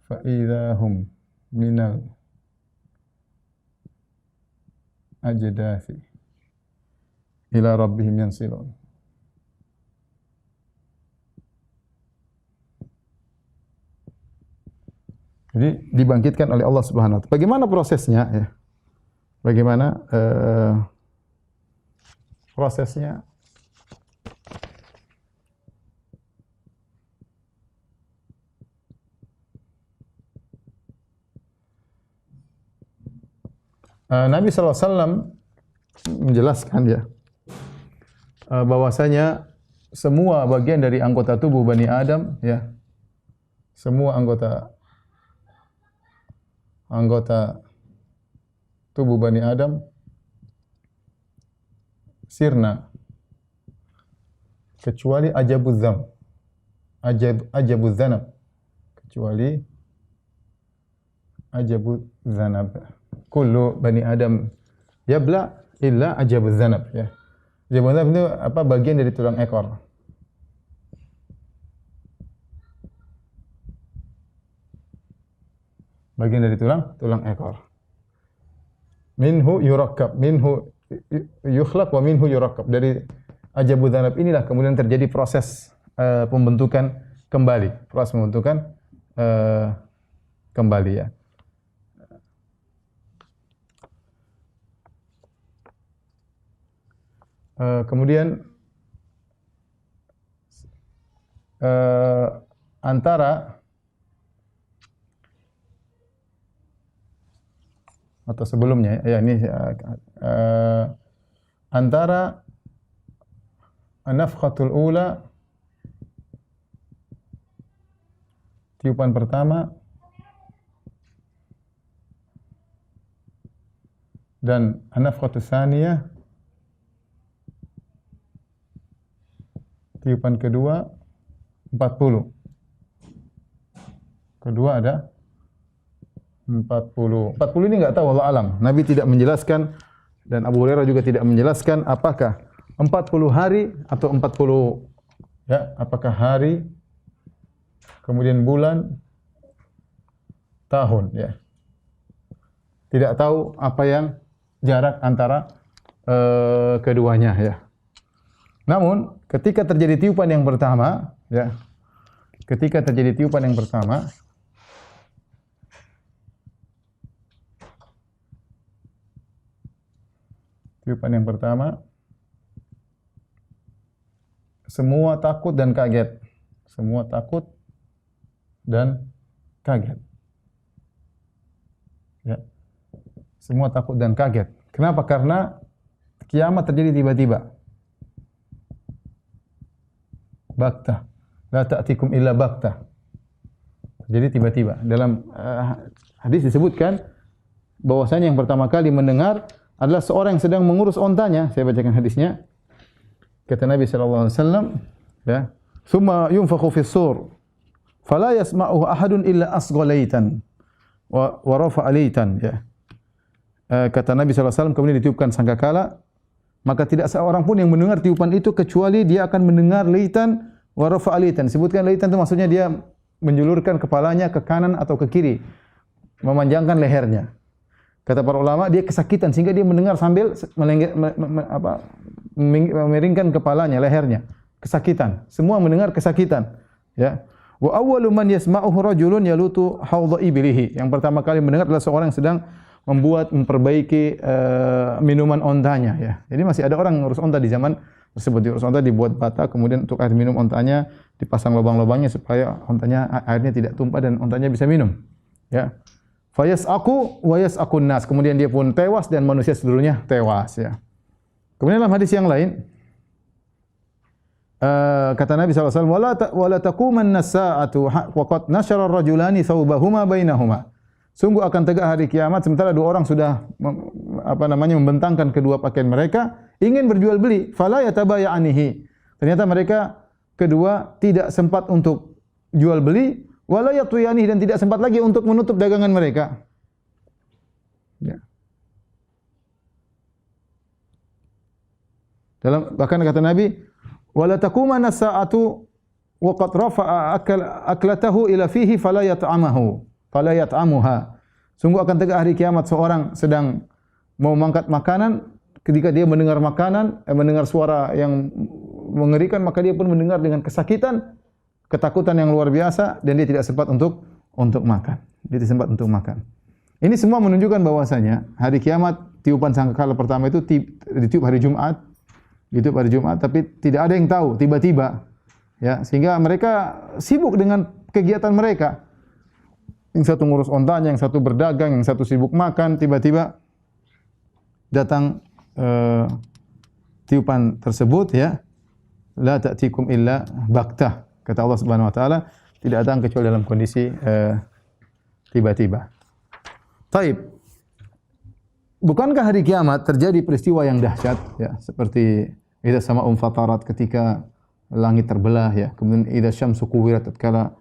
[SPEAKER 2] fa idahum minal ajdasi ila rabbihim yansilun. Jadi dibangkitkan oleh Allah Subhanahu wa taala. Bagaimana prosesnya ya? Bagaimana prosesnya? Nabi sallallahu alaihi wasallam menjelaskan ya bahwasanya semua bagian dari anggota tubuh Bani Adam ya, semua anggota tubuh Bani Adam sirna kecuali ajabuz zanab, kecuali ajabuz zanab. Kullu Bani Adam yabla illa ajabuz zanab ya. Ajabuz zanab itu apa? Bagian dari tulang ekor. Bagian dari tulang ekor. Minhu yurakkab, minhu yukhlaq wa minhu yurakkab. Dari ajabuz zanab inilah kemudian terjadi proses pembentukan kembali, proses pembentukan kembali ya. Kemudian antara atau sebelumnya ya ini antara an-nafkhatul ula, tiupan pertama, dan an-nafkhatus tsaniyah, tiupan kedua 40. Kedua ada 40. 40 ini enggak tahu, wallahu alam. Nabi tidak menjelaskan dan Abu Hurairah juga tidak menjelaskan apakah 40 hari atau 40 ya, apakah hari kemudian bulan tahun ya. Tidak tahu apa yang jarak antara keduanya ya. Namun ketika terjadi tiupan yang pertama ya, ketika terjadi tiupan yang pertama, semua takut dan kaget. Semua takut dan kaget. Ya. Semua takut dan kaget. Kenapa? Karena kiamat terjadi tiba-tiba. Baktah. La ta'tikum illa baktah. Jadi tiba-tiba. Dalam hadis disebutkan bahwasanya yang pertama kali mendengar adalah seorang yang sedang mengurus ontanya. Saya bacakan hadisnya. Kata Nabi sallallahu alaihi wasallam, ya, "Tsumma yunfakhu fis sur, fala yasma'uhu ahadun illa asghalaitan wa rafa'a laitan." Ya. Kata Nabi sallallahu alaihi wasallam, kemudian ditiupkan sangkakala, maka tidak seorang pun yang mendengar tiupan itu kecuali dia akan mendengar laitan wa rafa'a laitan. Sebutkan laitan itu maksudnya dia menjulurkan kepalanya ke kanan atau ke kiri, memanjangkan lehernya. Kata para ulama, dia kesakitan sehingga dia mendengar sambil memiringkan kepalanya, lehernya. Kesakitan. Semua mendengar kesakitan. Ya. Wa awwalu man yasma'uhu rajulun yalutu hawdha ibilihi. Yang pertama kali mendengar adalah seorang yang sedang memperbaiki minuman ontanya. Ya. Jadi masih ada orang ngurus onta di zaman tersebut. Diurus onta, dibuat bata, kemudian untuk air minum ontanya dipasang lubang-lubangnya supaya ontanya airnya tidak tumpah dan ontanya bisa minum. Ya. Fayas'aqu wa yas'aqun nas. Kemudian dia pun tewas dan manusia seluruhnya tewas ya. Kemudian dalam hadis yang lain kata Nabi SAW, wala taqumanna as-sa'atu wa qad nashara ar-rajulani thawbahuma bainahuma. Sungguh akan tegak hari kiamat sementara dua orang sudah membentangkan kedua pakaian mereka, ingin berjual beli, fala yatabaya'anihi. Ternyata mereka kedua tidak sempat untuk jual beli, wala yatuyanihi, dan tidak sempat lagi untuk menutup dagangan mereka. Ya. Bahkan kata Nabi, wala taqumanna as-sa'atu wa qad rafa'a aklatahu ila fihi fala yat'amuha. Sungguh akan tegak hari kiamat seorang sedang mau mengangkat makanan, ketika dia mendengar mendengar suara yang mengerikan, maka dia pun mendengar dengan kesakitan, ketakutan yang luar biasa, dan dia tidak sempat untuk makan. Dia tidak sempat untuk makan. Ini semua menunjukkan bahwasanya hari kiamat, tiupan sangkakala pertama itu ditiup hari Jumat, tapi tidak ada yang tahu, tiba-tiba, ya, sehingga mereka sibuk dengan kegiatan mereka. Yang satu ngurus ontanya, yang satu berdagang, yang satu sibuk makan, tiba-tiba datang tiupan tersebut, ya. La ta'tikum illa baktah. Kata Allah Subhanahu wa taala, tidak datang kecuali dalam kondisi tiba-tiba. Taib. Bukankah hari kiamat terjadi peristiwa yang dahsyat, ya, seperti idza sama'un fatarat, ketika langit terbelah, ya. Kemudian idza syamsu kuwirat, tatkala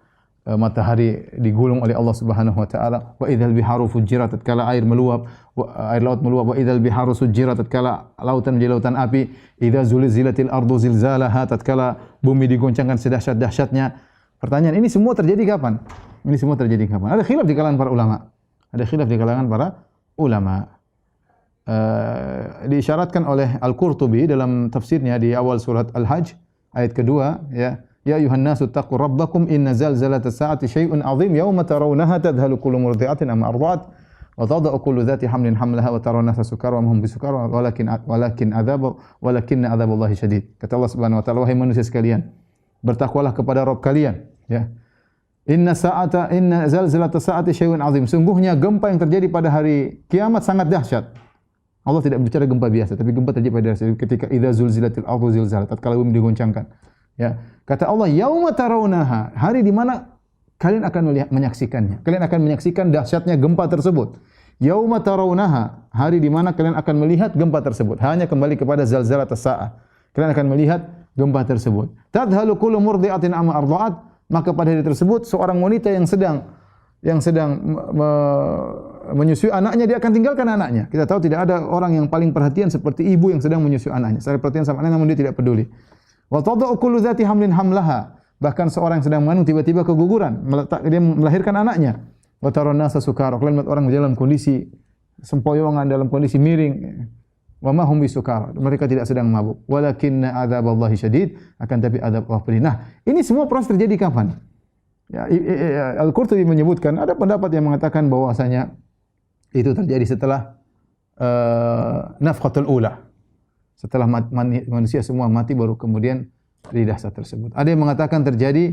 [SPEAKER 2] matahari digulung oleh Allah Subhanahu wa taala, wa idzal biharu fujirat, tatkala air laut meluap, wa idzal biharu sujirat, tatkala lautan menjadi lautan api, idza zulzilatil ardu zilzalaha, tatkala bumi digoncangkan sedahsyat-dahsyatnya. Pertanyaan, ini semua terjadi kapan? Ini semua terjadi kapan? Ada khilaf di kalangan para ulama. Diisyaratkan oleh Al-Qurtubi dalam tafsirnya di awal surat Al-Hajj ayat kedua, ya. Ya ayuhan nasu taqu rabbakum inna zalzalatas saati syai'un 'azim yauma tarawunaha tadhhalu kullu murdi'atin amma arda'at wa tada'u kullu dhati hamlin hamlaha wa tarawun nasa sukara wa ma hum bisukara walakinna adzaballahi syadid. Kata Allah Subhanahu wa taala, wahai manusia sekalian, bertakwalah kepada Rabb kalian, ya. Inna zalzalatas saati syai'un 'azim. Sungguhnya gempa yang terjadi pada hari kiamat sangat dahsyat. Allah tidak berbicara gempa biasa, tapi gempa terjadi pada ketika idza zulzilatil ardu zilzalah, tatkala bumi digoncangkan. Ya, kata Allah, yauma tarawunaha, hari di mana kalian akan menyaksikannya. Kalian akan menyaksikan dahsyatnya gempa tersebut. Yauma tarawunaha, hari di mana kalian akan melihat gempa tersebut. Hanya kembali kepada zalzalatus saah. Kalian akan melihat gempa tersebut. Tadhalu kullu murdi'atin amma arda'at, maka pada hari tersebut seorang wanita yang sedang menyusui anaknya, dia akan tinggalkan anaknya. Kita tahu tidak ada orang yang paling perhatian seperti ibu yang sedang menyusui anaknya. Saya perhatian sama anaknya, namun dia tidak peduli. Wa tada'u kullu dzati hamlin hamlaha. Bahkan seorang yang sedang mengandung tiba-tiba keguguran, dia melahirkan anaknya. Wa tarawun nasa sukara. Kalian melihat orang dalam kondisi sempoyongan, dalam kondisi miring. Wa ma hum bisukara. Mereka tidak sedang mabuk. Walakinna adzaballahi syadid. Akan tapi azab Allah pedih. Nah, ini semua proses terjadi kapan? Ya, Al-Qurtubi menyebutkan, ada pendapat yang mengatakan bahwasanya itu terjadi setelah nafkhatul ula. Setelah manusia semua mati, baru kemudian terjadi dahsyat tersebut. Ada yang mengatakan terjadi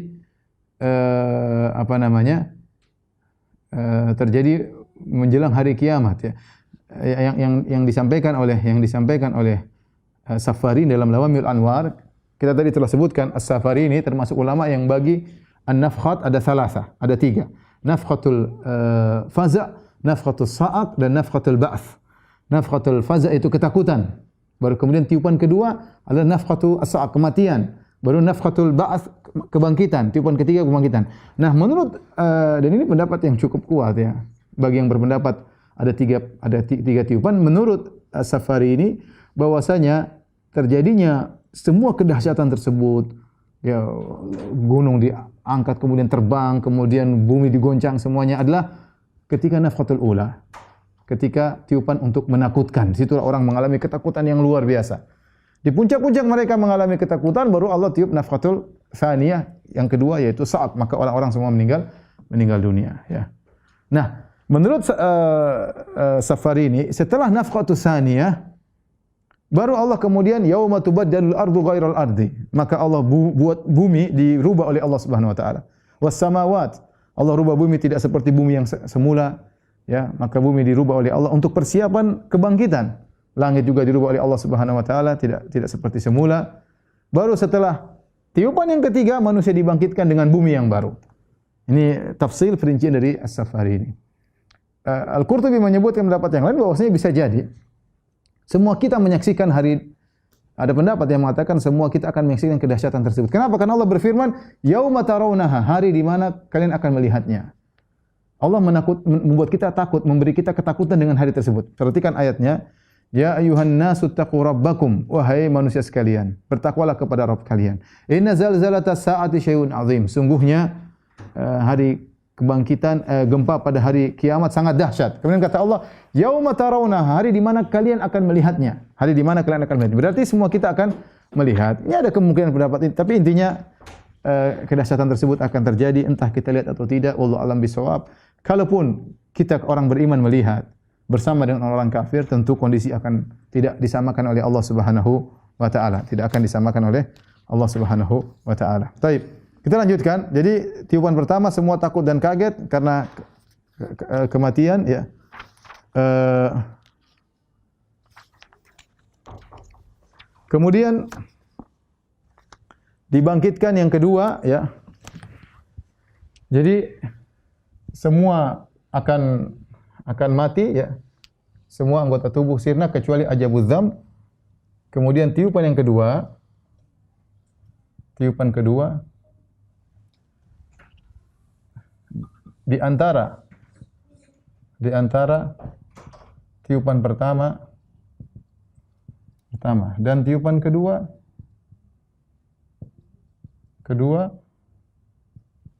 [SPEAKER 2] terjadi menjelang hari kiamat, ya. Yang disampaikan oleh Safarini dalam Lawamil Anwar. Kita tadi telah sebutkan As-Safarini termasuk ulama yang bagi an-nafkhat ada thalatha, ada 3. Nafkhatul faza', nafkhatul sa'aq, dan nafkhatul ba'ts. Nafkhatul faza' itu ketakutan. Baru kemudian tiupan kedua adalah nafkhatu as-sa'aq, kematian. Baru nafkhatul ba'ats, kebangkitan. Tiupan ketiga kebangkitan. Nah, menurut dan ini pendapat yang cukup kuat, ya. Bagi yang berpendapat ada tiga tiupan, menurut Safari ini bahwasanya terjadinya semua kedahsyatan tersebut, ya, gunung diangkat kemudian terbang, kemudian bumi digoncang, semuanya adalah ketika nafkhatul ula. Ketika tiupan untuk menakutkan, situlah orang mengalami ketakutan yang luar biasa. Di puncak-puncak mereka mengalami ketakutan, baru Allah tiup nafkhatul tsaniyah, yang kedua yaitu saat, maka orang-orang semua meninggal dunia, ya. Nah, menurut Safarini, setelah nafkhatul tsaniyah, baru Allah kemudian yauma tubaddalul ardu ghairal ardi, maka Allah buat bumi dirubah oleh Allah Subhanahu wa taala. Was samawat, Allah rubah bumi tidak seperti bumi yang semula. ya, maka bumi dirubah oleh Allah untuk persiapan kebangkitan. Langit juga dirubah oleh Allah Subhanahu wa taala, tidak seperti semula. Baru setelah tiupan yang ketiga, manusia dibangkitkan dengan bumi yang baru. Ini tafsir perincian dari As-Safari ini. Al-Qurtubi menyebutkan pendapat yang lain bahwasanya bisa jadi semua kita menyaksikan ada pendapat yang mengatakan semua kita akan menyaksikan kedahsyatan tersebut. Kenapa? Karena Allah berfirman, "Yauma tarawunaha", hari di mana kalian akan melihatnya. Allah membuat kita takut, memberi kita ketakutan dengan hari tersebut. Perhatikan ayatnya, "Ya ayyuhan nasu taqu rabbakum", wahai manusia sekalian, bertakwalah kepada Rabb kalian. "Inna zalzalatas saati syai'un 'azim", sungguhnya hari kebangkitan gempa pada hari kiamat sangat dahsyat. Kemudian kata Allah, "Yauma tarawunaha", hari di mana kalian akan melihatnya. Hari di mana kalian akan melihatnya. Berarti semua kita akan melihat. Ini ada kemungkinan pendapat ini, tapi intinya kedahsyatan tersebut akan terjadi entah kita lihat atau tidak. Wallahu a'lam bishawab. Kalaupun kita orang beriman melihat bersama dengan orang kafir, tentu kondisi akan tidak disamakan oleh Allah Subhanahu wa taala. Tidak akan disamakan oleh Allah Subhanahu wa taala. Baik. Kita lanjutkan. Jadi tiupan pertama semua takut dan kaget karena kematian, ya. Kemudian dibangkitkan yang kedua, ya. Jadi semua akan mati, ya. Semua anggota tubuh sirna kecuali ajabuz dzam. Kemudian tiupan kedua di antara tiupan pertama dan tiupan kedua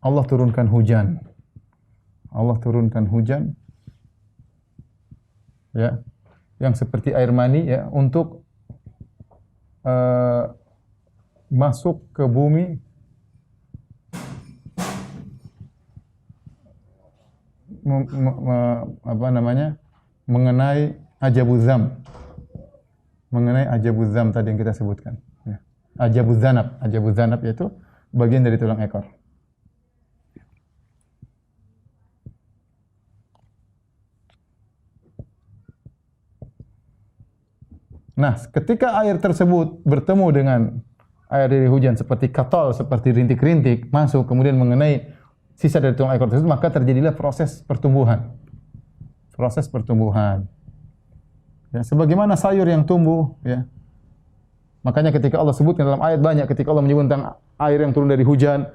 [SPEAKER 2] Allah turunkan hujan. Ya, yang seperti air mani, ya, untuk masuk ke bumi mengenai ajabuz dzam tadi yang kita sebutkan, ya. Ajabuz zanab yaitu bagian dari tulang ekor. Nah, ketika air tersebut bertemu dengan air dari hujan seperti katol, seperti rintik-rintik masuk kemudian mengenai sisa dari tulang ekor tersebut, maka terjadilah proses pertumbuhan. Ya, sebagaimana sayur yang tumbuh, ya. Makanya ketika Allah sebutkan dalam ayat banyak, ketika Allah menyebut tentang air yang turun dari hujan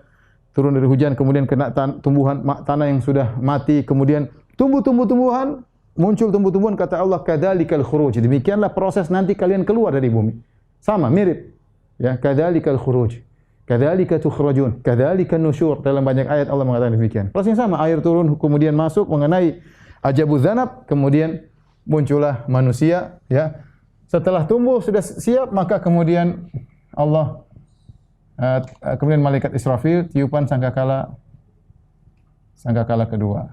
[SPEAKER 2] kemudian kena tumbuhan tanah yang sudah mati, kemudian tumbuhan, muncul tumbuh-tumbuhan, kata Allah, kadzalikal khuruj. Demikianlah proses nanti kalian keluar dari bumi. Sama, mirip. Ya, kadzalikal khuruj. Kadzalika tukhrajun, kadzalikan nusyur. Dalam banyak ayat Allah mengatakan demikian. Proses yang sama, air turun kemudian masuk mengenai ajabuz zanab, kemudian muncullah manusia, ya. Setelah tumbuh sudah siap, maka kemudian Allah kemudian malaikat Israfil tiupan sangkakala kedua,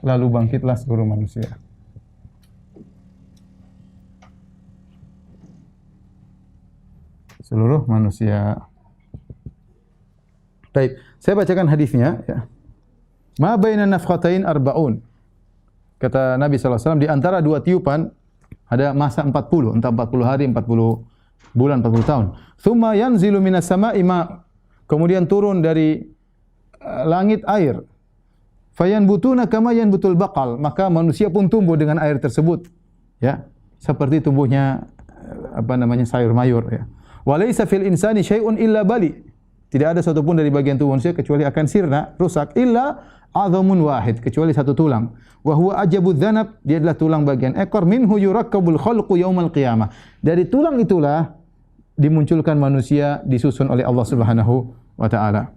[SPEAKER 2] lalu bangkitlah seluruh manusia. Baik, saya bacakan hadisnya, ya. Ma bainan nafkhatain arba'un. Kata Nabi SAW, di antara dua tiupan ada masa 40, entah 40 hari, 40 bulan, 40 tahun. Tsumma yanzilu minas sama'i ma. Kemudian turun dari langit air. Fayanbutuna kama yanbutul baqal. Maka manusia pun tumbuh dengan air tersebut, ya. Seperti tumbuhnya sayur mayur, ya. Wa laisa fil insani syai'un illa bali. Tidak ada satu pun dari bagian tubuh manusia kecuali akan sirna, rusak, illa adhamun wahid, kecuali satu tulang. Wa huwa ajabuz zanab, dia adalah tulang bagian ekor, minhu yurakkabul khalqu yaumal qiyamah. Dari tulang itulah dimunculkan manusia, disusun oleh Allah Subhanahu wa taala.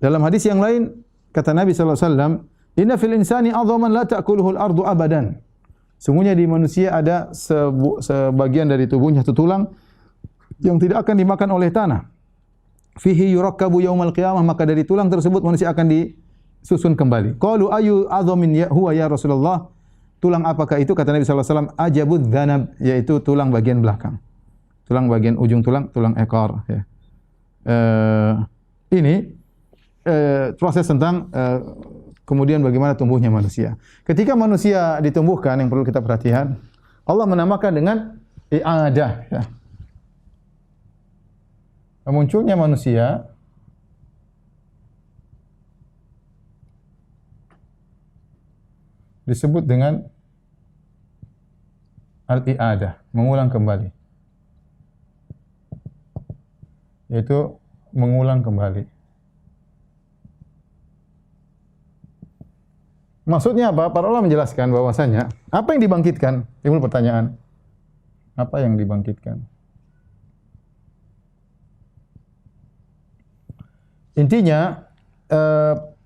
[SPEAKER 2] Dalam hadis yang lain kata Nabi sallallahu alaihi wasallam, "Inna fil insani adhaman la ta'kuluhu al-ardu abadan." Sungguhnya di manusia ada sebagian dari tubuhnya, satu tulang yang tidak akan dimakan oleh tanah. Fihi yurakkabu yaumal qiyamah, maka dari tulang tersebut manusia akan disusun kembali. Qalu ayu adhamin ya huwa ya Rasulullah? Tulang apakah itu? Kata Nabi sallallahu alaihi wasallam, ajabuz zanab, yaitu tulang bagian belakang. Tulang bagian ujung tulang ekor, ya. Ini proses tentang kemudian bagaimana tumbuhnya manusia. Ketika manusia ditumbuhkan, yang perlu kita perhatikan, Allah menamakan dengan i'adah. Ya. Munculnya manusia disebut dengan al-i'adah, mengulang kembali. Yaitu mengulang kembali. Maksudnya apa? Para ulama menjelaskan bahwasanya apa yang dibangkitkan? Timbul pertanyaan. Apa yang dibangkitkan? Intinya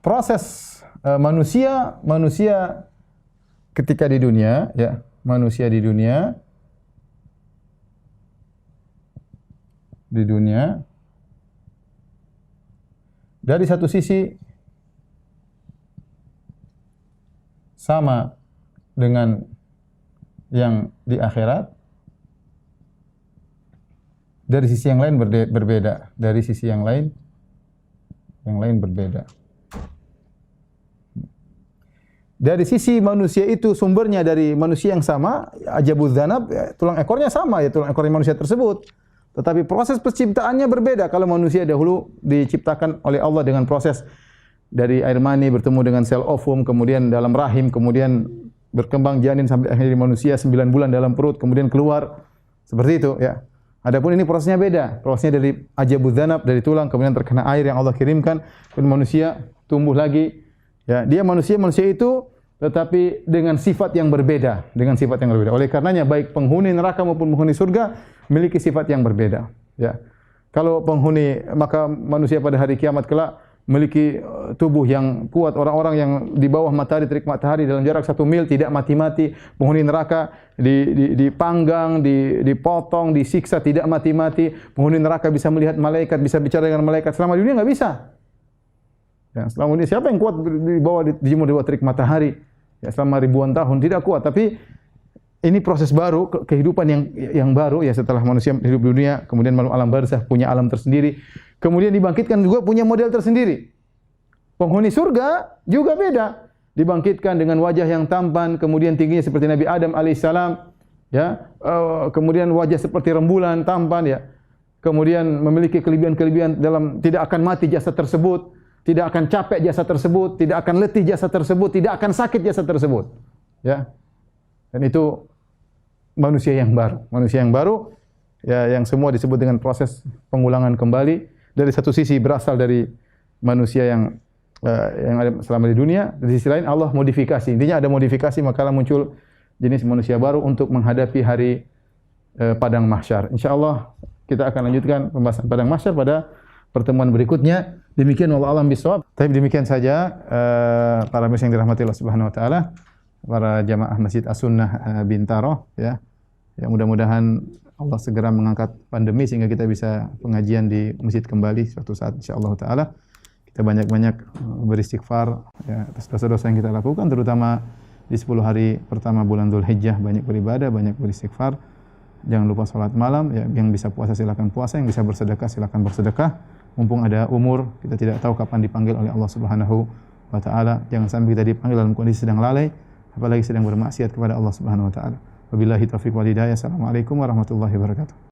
[SPEAKER 2] proses manusia ketika di dunia, ya, manusia di dunia dari satu sisi sama dengan yang di akhirat, dari sisi yang lain berbeda, dari sisi yang lain berbeda. Dari sisi manusia itu sumbernya dari manusia yang sama, ajabuz dzanab, ya, tulang ekornya sama, ya tulang ekor manusia tersebut. Tetapi proses penciptaannya berbeda. Kalau manusia dahulu diciptakan oleh Allah dengan proses dari air mani bertemu dengan sel ovum, kemudian dalam rahim, kemudian berkembang janin sampai akhirnya manusia 9 bulan dalam perut, kemudian keluar. Seperti itu, ya. Adapun ini prosesnya beda. Prosesnya dari ajabuz dzanab, dari tulang, kemudian terkena air yang Allah kirimkan, kemudian manusia tumbuh lagi. Ya, dia manusia itu tetapi dengan sifat yang berbeda, Oleh karenanya baik penghuni neraka maupun penghuni surga memiliki sifat yang berbeda, ya. Kalau penghuni, maka manusia pada hari kiamat kelak memiliki tubuh yang kuat, orang-orang yang di bawah matahari, terik matahari dalam jarak 1 mil tidak mati-mati. Penghuni neraka dipanggang, dipotong, disiksa tidak mati-mati. Penghuni neraka bisa melihat malaikat, bisa bicara dengan malaikat. Selama di dunia enggak bisa. Ya, selama ini siapa yang kuat di bawah dijemur di bawah terik matahari? Ya, selama ribuan tahun tidak kuat, tapi ini proses baru, kehidupan yang baru, ya, setelah manusia hidup di dunia, kemudian malam alam barzakh punya alam tersendiri, kemudian dibangkitkan juga punya model tersendiri. Penghuni surga juga beda, dibangkitkan dengan wajah yang tampan, kemudian tingginya seperti Nabi Adam alaihissalam, ya, kemudian wajah seperti rembulan tampan, ya, kemudian memiliki kelebihan-kelebihan dalam tidak akan mati jasad tersebut. Tidak akan capek jasad tersebut, tidak akan letih jasad tersebut, tidak akan sakit jasad tersebut. Ya. Dan itu manusia yang baru, ya, yang semua disebut dengan proses pengulangan kembali. Dari satu sisi berasal dari manusia yang ada selama di dunia, di sisi lain Allah modifikasi. Intinya ada modifikasi, maka muncul jenis manusia baru untuk menghadapi hari padang mahsyar. Insyaallah kita akan lanjutkan pembahasan padang mahsyar pada pertemuan berikutnya. Demikian wallahu a'lam bishawab. Tapi demikian saja para pemirsa yang dirahmati Allah Subhanahu wa taala, para jamaah Masjid As-Sunnah Bintaro, ya. Yang mudah-mudahan Allah segera mengangkat pandemi sehingga kita bisa pengajian di masjid kembali suatu saat insyaallah taala. Kita banyak-banyak beristighfar, ya, atas dosa-dosa yang kita lakukan, terutama di 10 hari pertama bulan Dzulhijjah, banyak beribadah, banyak beristighfar. Jangan lupa salat malam, ya, yang bisa puasa silakan puasa, yang bisa bersedekah silakan bersedekah. Mumpung ada umur, kita tidak tahu kapan dipanggil oleh Allah Subhanahu wa taala. Jangan sampai kita dipanggil dalam kondisi sedang lalai, apalagi sedang bermaksiat kepada Allah Subhanahu wa taala. Wabillahi taufiq wal hidayah. Assalamualaikum warahmatullahi wabarakatuh.